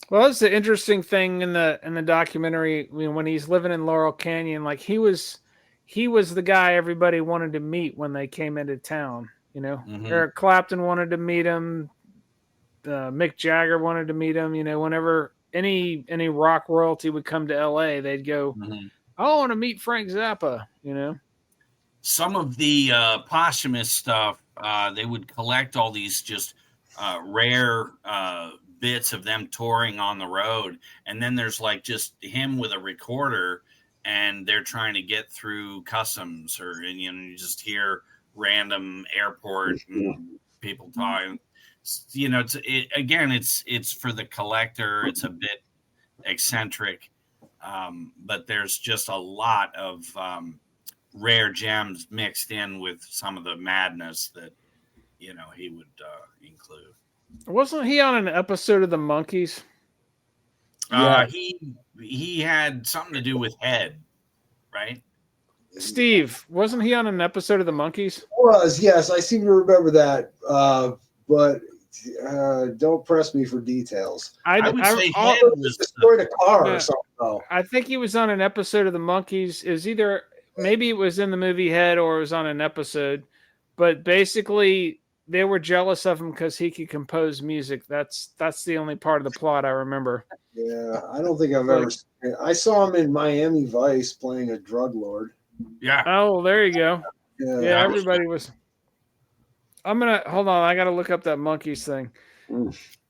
Well, it's the interesting thing in the documentary. When he's living in Laurel Canyon, like he was the guy everybody wanted to meet when they came into town. Eric Clapton wanted to meet him. Mick Jagger wanted to meet him. Whenever any rock royalty would come to L.A., they'd go, "I want to meet Frank Zappa." Some of the posthumous stuff, they would collect all these just rare bits of them touring on the road. And then there's like just him with a recorder, and they're trying to get through customs, and you just hear random airport and people talking. you know, it's for the collector. It's a bit eccentric, but there's just a lot of rare gems mixed in with some of the madness that, you know, he would include. Wasn't he on an episode of the Monkees? He had something to do with Head, right? Steve, wasn't he on an episode of the Monkees? Was, yes, I seem to remember that, but don't press me for details. I would say Head was destroyed a car or something. Though. I think he was on an episode of the Monkees. It was either maybe it was in the movie Head or it was on an episode, but basically they were jealous of him because he could compose music. That's the only part of the plot I remember. Yeah, I don't think I've ever seen it. I saw him in Miami Vice playing a drug lord. Yeah. Oh, there you go. Yeah, Everybody was. I'm gonna hold on. I gotta look up that Monkees thing.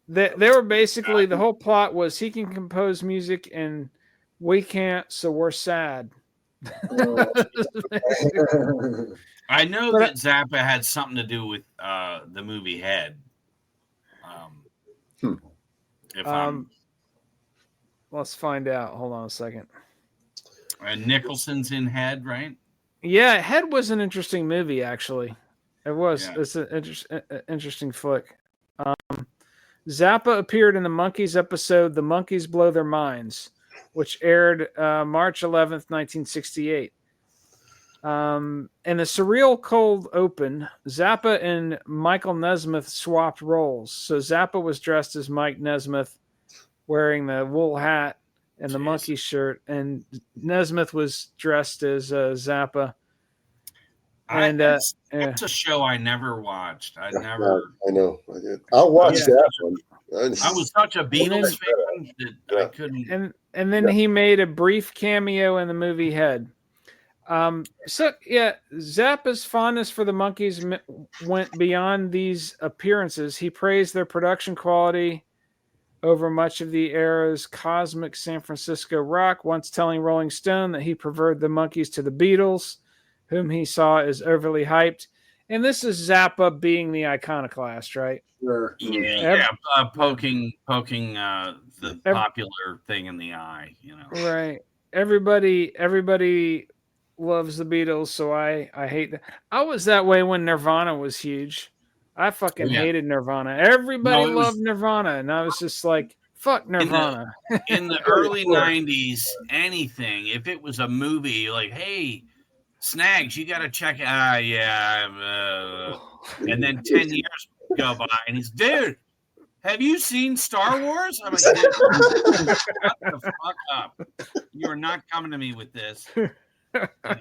They were basically the whole plot was he can compose music and we can't, so we're sad. I know that Zappa had something to do with the movie Head. Let's find out. Hold on a second. Nicholson's in Head, right? Yeah, Head was an interesting movie, actually. It was. Yeah. It's an interesting flick. Zappa appeared in the Monkees episode "The Monkees Blow Their Minds," which aired March 11th, 1968. In the surreal cold open, Zappa and Michael Nesmith swapped roles. So Zappa was dressed as Mike Nesmith, wearing the wool hat and the monkey shirt, and Nesmith was dressed as Zappa. And that's a show I never watched. I know. I did. I'll watch that one. I was such a Beatles fan that I couldn't. And then he made a brief cameo in the movie Head. Zappa's fondness for the Monkees went beyond these appearances. He praised their production quality over much of the era's cosmic San Francisco rock, once telling Rolling Stone that he preferred the Monkees to the Beatles, whom he saw as overly hyped. And this is Zappa being the iconoclast, right? Sure. Poking the popular thing in the eye, you know. Right. Everybody loves the Beatles, so I hate that. I was that way when Nirvana was huge. I fucking hated Nirvana. Everybody loved Nirvana, and I was just like, fuck Nirvana. In the early 90s, anything, if it was a movie, like, hey, Snags, you got to check it out. And then 10 years go by, and he's, dude, have you seen Star Wars? I'm like, shut the fuck up. You are not coming to me with this. But the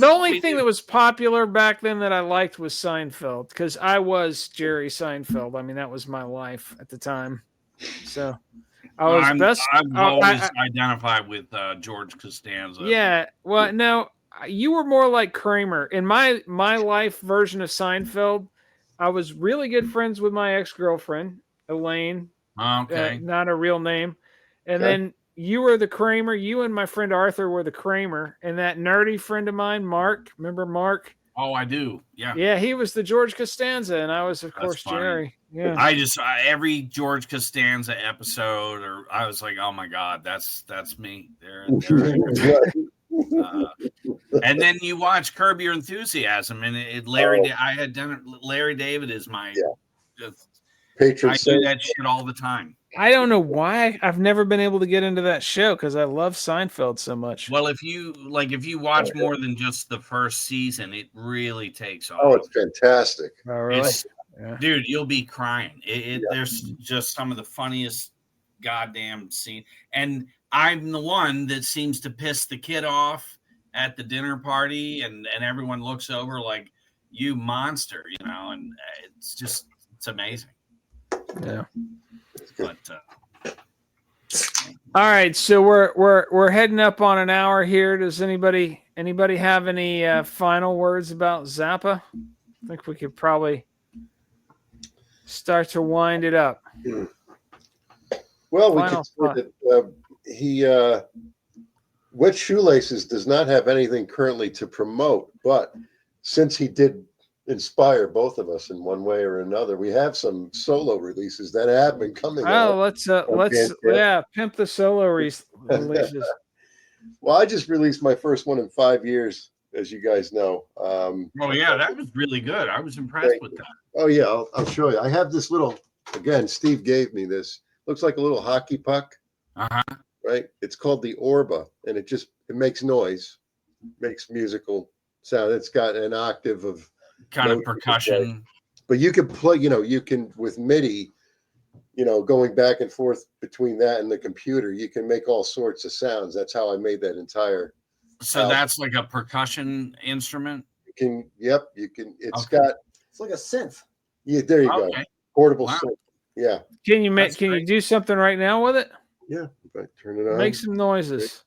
only thing that was popular back then that I liked was Seinfeld, because I was Jerry Seinfeld. I mean, that was my life at the time. So I've always identified with George Costanza. Yeah. Well, no, you were more like Kramer. In my life version of Seinfeld, I was really good friends with my ex-girlfriend, Elaine. Okay. Not a real name. And then you were the Kramer. You and my friend Arthur were the Kramer. And that nerdy friend of mine, Mark, remember Mark? Oh, I do. Yeah. Yeah, he was the George Costanza, and I was, of course, Jerry. Yeah. I just every George Costanza episode, or I was like, oh my god, that's me. There. And then you watch Curb Your Enthusiasm, and I had done Larry David is my patron. I do that shit all the time. I don't know why I've never been able to get into that show because I love Seinfeld so much. Well, if you watch more than just the first season, it really takes off. Oh, it's fantastic. Oh, really? Dude, you'll be crying. There's just some of the funniest goddamn scene. And I'm the one that seems to piss the kid off at the dinner party, and everyone looks over like, you monster, you know, and it's amazing. Yeah. But all right, so we're heading up on an hour here. Does anybody have any final words about Zappa? I think we could probably start to wind it up. Well, we can say that he Wet Shoelaces does not have anything currently to promote, but since he did inspire both of us in one way or another. We have some solo releases that have been coming Oh, out. let's Bandcamp. pimp the solo releases. Well, I just released my first one in 5 years, as you guys know. Oh yeah, that was really good. I was impressed with that. Oh yeah, I'll show you. I have this little. Again, Steve gave me this. Looks like a little hockey puck. Uh-huh. Right? It's called the Orba, and it makes noise, makes musical sound. It's got an octave of kind of percussion. But you can play, you can with MIDI, going back and forth between that and the computer, you can make all sorts of sounds. That's how I made that entire. So that's like a percussion instrument? You can, it's like a synth. Yeah, there you go. Portable synth. Yeah. Can you do something right now with it? Yeah, if I turn it on. Make some noises.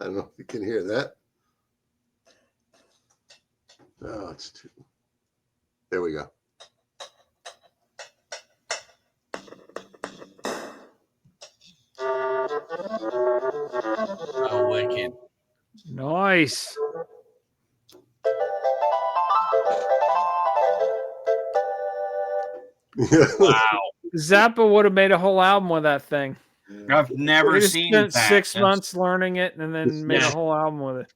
I don't know if you can hear that. Oh, it's too. There we go. Oh, wicked. Nice. Wow. Zappa would have made a whole album with that thing. I've never seen spent that. 6 months learning it and then made a whole album with it.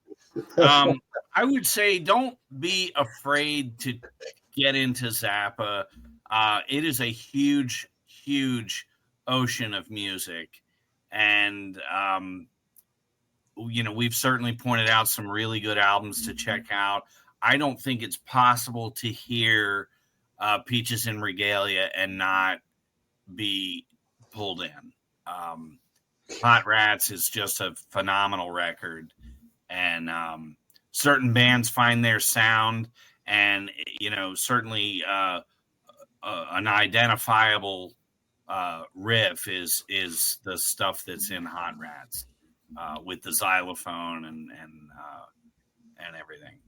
I would say don't be afraid to get into Zappa. It is a huge, huge ocean of music. And, we've certainly pointed out some really good albums to check out. I don't think it's possible to hear Peaches and Regalia and not be pulled in. Hot Rats is just a phenomenal record, and certain bands find their sound, and certainly an identifiable riff is the stuff that's in Hot Rats with the xylophone and everything.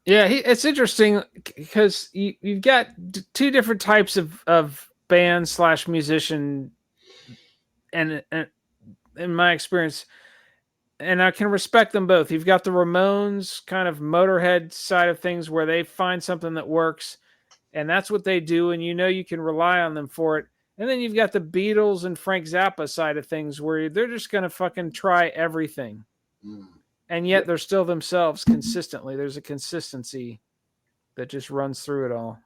Yeah, it's interesting because you've got two different types of band / musician, and in my experience, and I can respect them both. You've got the Ramones kind of Motorhead side of things where they find something that works, and that's what they do, and you can rely on them for it. And then you've got the Beatles and Frank Zappa side of things where they're just going to fucking try everything. And yet they're still themselves consistently. There's a consistency that just runs through it all,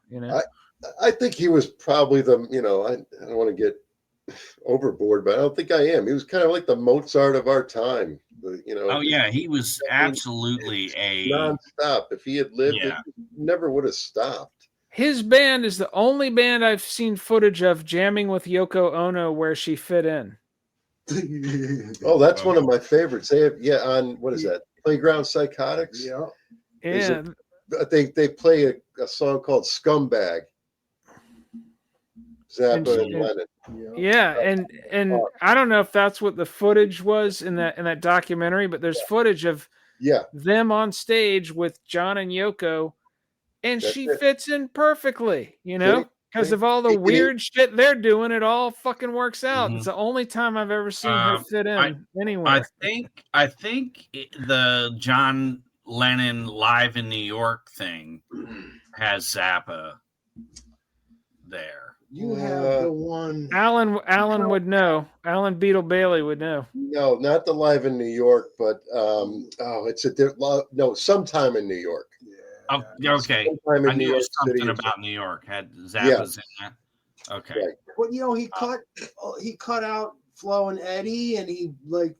I think he was probably I don't want to get overboard, but I don't think I am. He was kind of like the Mozart of our time. Oh yeah, he was absolutely nonstop. If he had lived, it never would have stopped. His band is the only band I've seen footage of jamming with Yoko Ono where she fit in. Oh, that's one of my favorites. They have, on what is that? Playground Psychotics. Yeah. They play a song called Scumbag. Zappa and Lennon. Yeah, and I don't know if that's what the footage was in that documentary, but there's footage of them on stage with John and Yoko, and she fits in perfectly, because of all the weird shit they're doing. It all fucking works out. Mm-hmm. It's the only time I've ever seen her fit in anywhere. I think the John Lennon Live in New York thing has Zappa there. You have the one. Alan would know. Alan Beetle Bailey would know. No, not the Live in New York, but it's sometime in New York. Oh, okay. I knew something about New York. Had Zappa's in that. Okay. Right. Well, he cut out Flo and Eddie, and he not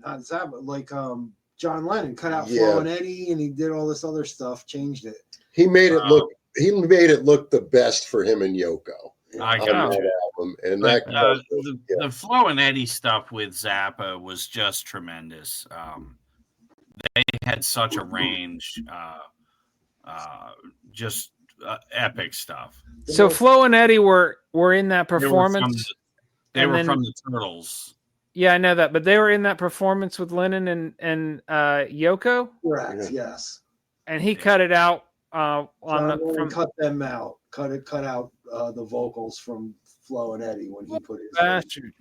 Zappa, like John Lennon cut out Flo and Eddie, and he did all this other stuff, changed it. He made it look. He made it look the best for him and Yoko. I got that album, and the Flo and Eddie stuff with Zappa was just tremendous. They had such a range, just epic stuff. So Flo and Eddie were in that performance. They were from the Turtles. Yeah, I know that, but they were in that performance with Lennon and Yoko. Correct. Yes. And he cut it out. Cut them out. Cut out the vocals from Flo and Eddie when he put his. Bastard.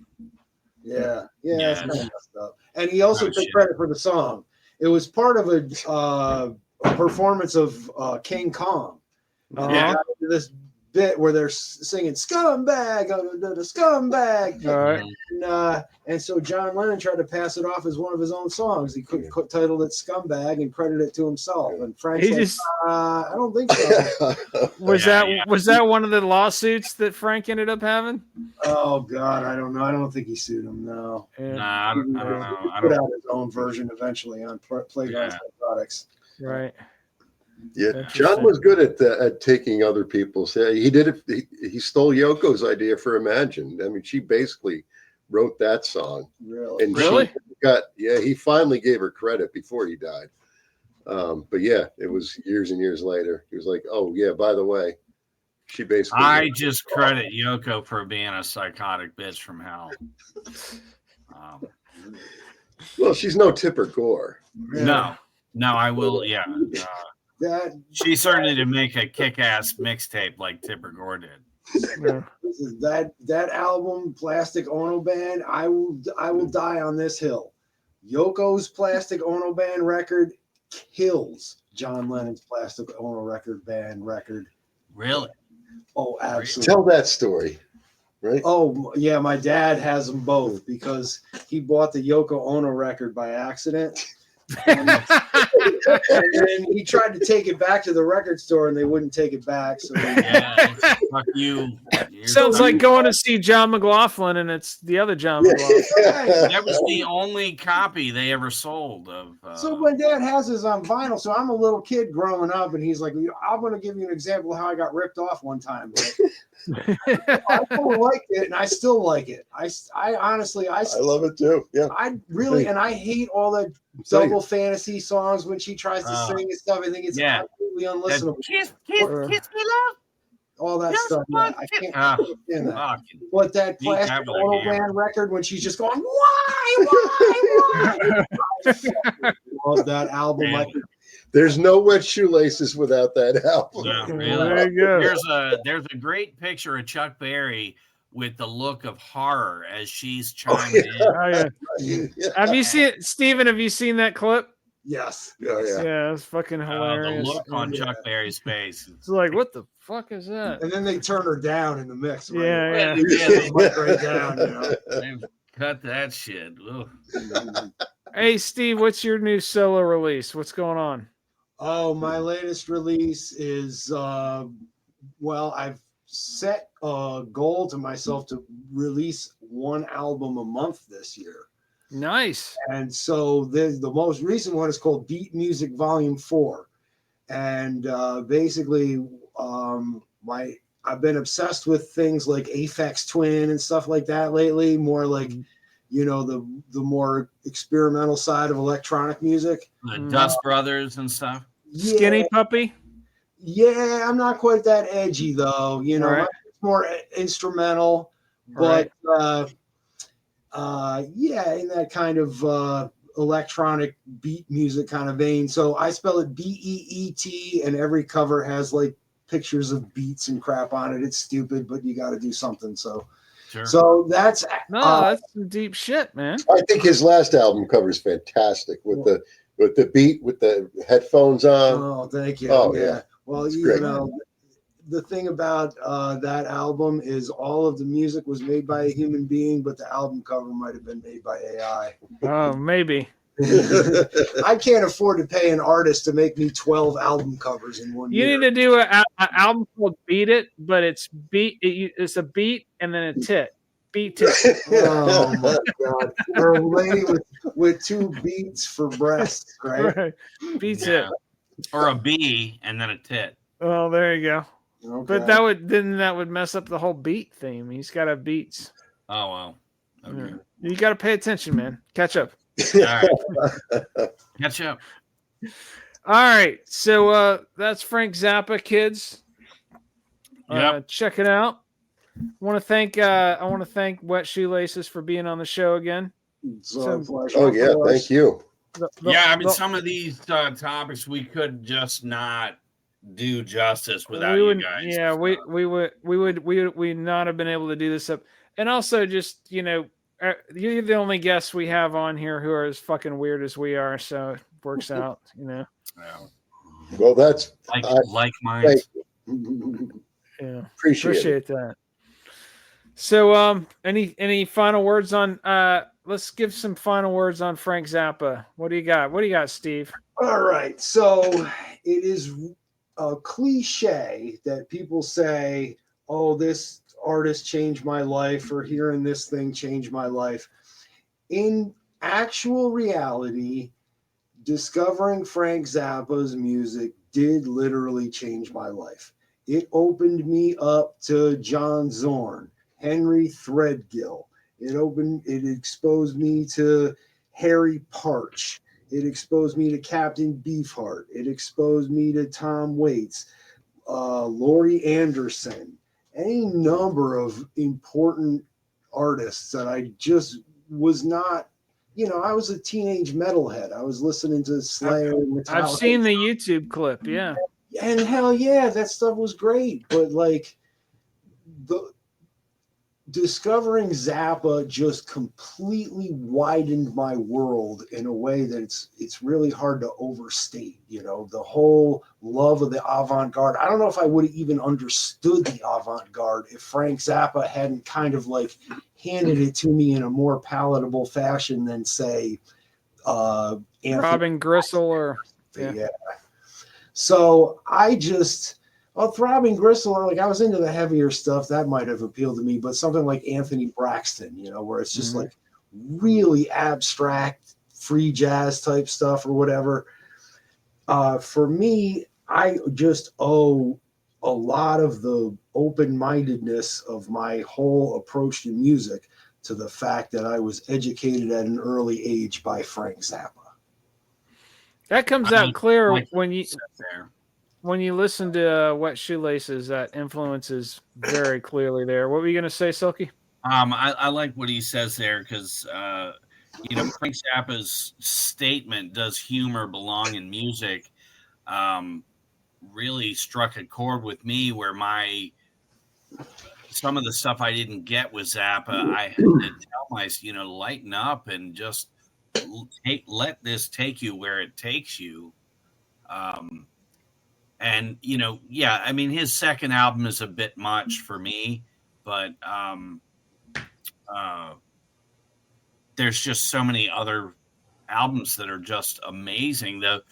Yeah, Yeah. it's kind of messed up. And he also Oh, took shit. credit for the song. It was part of a performance of King Kong. And they Yeah. got into this bit where they're singing "Scumbag," the scumbag, All right. and so John Lennon tried to pass it off as one of his own songs. He titled it "Scumbag" and credited it to himself. And Frank's He like, just I don't think so. was Yeah, was that one of the lawsuits that Frank ended up having? Oh God, I don't know. I don't think he sued him. No. Yeah, Nah, I don't know. I Put don't. out his own version eventually on Playground Psychotics. right. Yeah, Interesting. John was good at taking other people's. He did it. He stole Yoko's idea for Imagine. I mean, she basically wrote that song, Really? and Really? he finally gave her credit before he died. But yeah, it was years and years later. He was like, "Oh yeah, by the way, she basically." I just credit Yoko for being a psychotic bitch from hell. Well, she's no Tipper Gore. No, I will. Yeah, That she certainly did make a kick-ass mixtape like Tipper Gore did. Yeah. that album, Plastic Ono Band, I will die on this hill. Yoko's Plastic Ono Band record kills John Lennon's Plastic Ono Band record. Really? Oh, absolutely. Tell that story, right? Oh yeah, my dad has them both because he bought the Yoko Ono record by accident. And then he tried to take it back to the record store and they wouldn't take it back. So Yeah, fuck you. Sounds like going to see John McLaughlin, and it's the other John McLaughlin. That was the only copy they ever sold of. So my dad has his on vinyl. So I'm a little kid growing up, and he's like, "I'm going to give you an example of how I got ripped off one time." I don't like it, and I still like it. I honestly, I love it too. Yeah, I really, and I hate all the double fantasy songs when she tries to sing and stuff. I think it's absolutely unlistenable. Kiss me, love. All that Just stuff. one I can't stand that. Fucking But that Beat that Plastic with a Ono hammer. Band record when she's just going, why? I love that album. Man. there's no Wet Shoelaces without that album. Yeah, There really. you go. There's a great picture of Chuck Berry with the look of horror as she's chiming in. Oh, yeah. Have you seen Steven? Have you seen that clip? Yes. Oh, yeah. Yeah, it's fucking The hilarious. look on Chuck Berry's face. It's like, what the fuck is that? And then they turn her down in the mix. Right? Yeah, They mic right down, you know. They've cut that shit. Ugh. Hey, Steve, what's your new solo release? What's going on? Oh, my latest release is I've set a goal to myself to release one album a month this year. Nice. And so the most recent one is called Beat Music Volume 4. And basically I've been obsessed with things like Aphex Twin and stuff like that lately, more like the more experimental side of electronic music. The Dust Brothers and stuff. Yeah. Skinny Puppy? Yeah, I'm not quite that edgy though. Right. It's more instrumental, but in that kind of electronic beat music kind of vein. So I spell it BEET, and every cover has like pictures of beats and crap on it. It's stupid, but you got to do something. So, Sure. so that's That's some deep shit, man. I think his last album cover is fantastic with the beat with the headphones on. Oh, thank you. Oh, yeah. yeah. Well, It's you great. know, the thing about that album is all of the music was made by a human being, but the album cover might have been made by AI. Oh, maybe. I can't afford to pay an artist to make me 12 album covers in one You year. need to do an album called Beat It, but it's it's a beat and then a tit. Beat tit. Oh my god! Or a lady with two beats for breasts, right? Right. Beat Yeah. it. Or a B and then a tit. Oh, there you go. Okay. But that would mess up the whole beat theme. He's got to beats. Oh, well. Okay. Yeah. You got to pay attention, man. Catch up. All right. Catch up. All right. So that's Frank Zappa, kids. Yep. Check it out. I want to thank Wet Shoelaces for being on the show again. So, Oh yeah, thank you. Some of these topics we could just not do justice without we would, you guys. Yeah, we would not have been able to do this up. And also just, you're the only guests we have on here who are as fucking weird as we are, so it works out, Yeah. Well, that's like mine. Yeah, Appreciate that. So, any final words on? Let's give some final words on Frank Zappa. What do you got? What do you got, Steve? All right. So it is a cliche that people say, "Oh, this artist changed my life," or "Hearing this thing changed my life." In actual reality, discovering Frank Zappa's music did literally change my life. It opened me up to John Zorn, Henry Threadgill. It exposed me to Harry Partch. It exposed me to Captain Beefheart. It exposed me to Tom Waits, Laurie Anderson, any number of important artists that I just was not, I was a teenage metalhead. I was listening to Slayer, Metallica. I've seen the YouTube clip, yeah. And hell yeah, that stuff was great. But like the discovering Zappa just completely widened my world in a way that it's really hard to overstate. The whole love of the avant-garde. I don't know if I would have even understood the avant-garde if Frank Zappa hadn't kind of like handed it to me in a more palatable fashion than say Robin Gristle or yeah. So Throbbing Gristle, like I was into the heavier stuff that might have appealed to me, but something like Anthony Braxton, where it's just like really abstract free jazz type stuff or whatever. For me, I just owe a lot of the open-mindedness of my whole approach to music to the fact that I was educated at an early age by Frank Zappa. That comes out clear when you listen to Wet Shoelaces. That influence is very clearly there. What were you going to say, Silky? I like what he says there because Frank Zappa's statement, "Does humor belong in music?" Really struck a chord with me where some of the stuff I didn't get with Zappa, I had to tell myself, lighten up and just let this take you where it takes you. And I mean, his second album is a bit much for me, but there's just so many other albums that are just amazing. The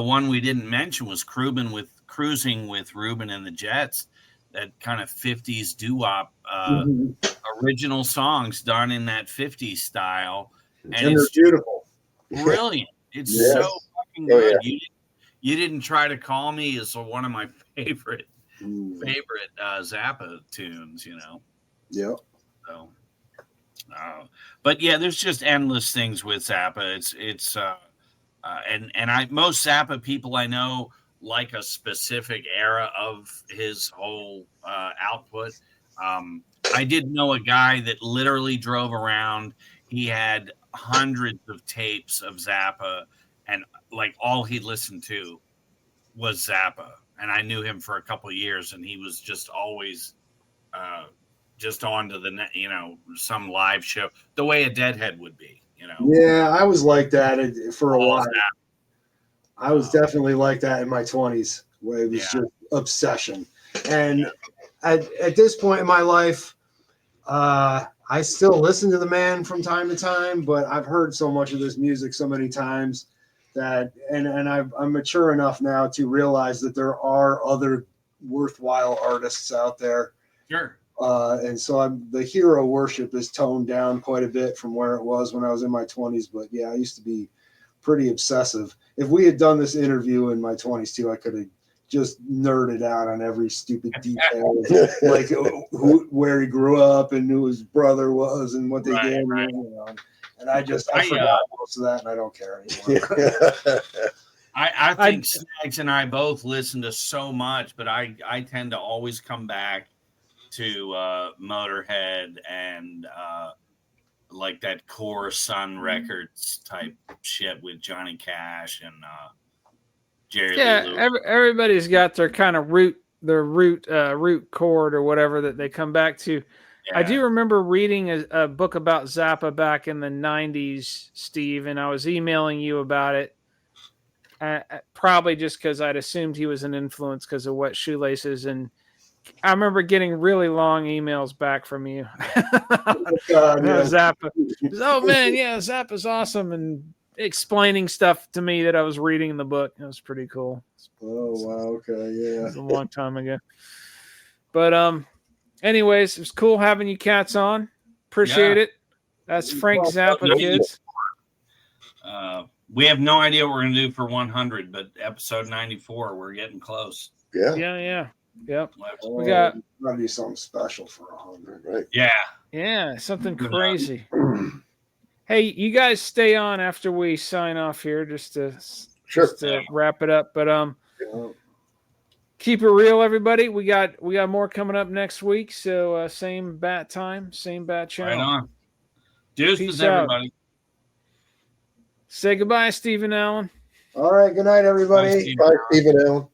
one we didn't mention was Cruising with Reuben and the Jets, that kind of 50s doo-wop, original songs done in that 50s style. And it's beautiful. Brilliant. It's so fucking good. Yeah. You Didn't Try to Call Me is one of my favorite Zappa tunes, Yeah. So, but yeah, there's just endless things with Zappa. And most Zappa people I know like a specific era of his whole output. I did know a guy that literally drove around. He had hundreds of tapes of Zappa, and like all he listened to was Zappa. And I knew him for a couple of years, and he was just always just on to the net, some live show, the way a Deadhead would be, Yeah, I was like that for a while. I was definitely like that in my 20s, where it was just obsession. And at this point in my life, I still listen to the man from time to time, but I've heard so much of this music so many times that, and I'm mature enough now to realize that there are other worthwhile artists out there. Sure. And so the hero worship is toned down quite a bit from where it was when I was in my 20s. But yeah, I used to be pretty obsessive. If we had done this interview in my 20s too, I could have just nerded out on every stupid detail, like where he grew up and who his brother was and what they did. Right. And I forgot most of that, and I don't care anymore. I think Snags and I both listen to so much, but I tend to always come back to Motorhead and like that Core Sun Records type shit with Johnny Cash and Jerry Lee Lewis. Everybody's got their kind of root chord or whatever that they come back to. I do remember reading a book about Zappa back in the 90s, Steve, and I was emailing you about it. Probably just because I'd assumed he was an influence because of Wet Shoelaces. And I remember getting really long emails back from you. Zappa. Oh, man, yeah, Zappa's awesome. And explaining stuff to me that I was reading in the book. It was pretty cool. Oh, wow. Okay, yeah. It was a long time ago. But anyways, it was cool having you cats on. Appreciate it. That's Frank Zappa, kids. We have no idea what we're going to do for 100, but episode 94, we're getting close. Yeah. Yep. We got to do something special for 100, right? Yeah, something crazy. Hey, you guys stay on after we sign off here, just to wrap it up. But keep it real, everybody. We got more coming up next week. So same bat time, same bat channel. Right on. Deuces, everybody. Say goodbye, Stephen Allen. All right. Good night, everybody. Bye, Stephen Allen.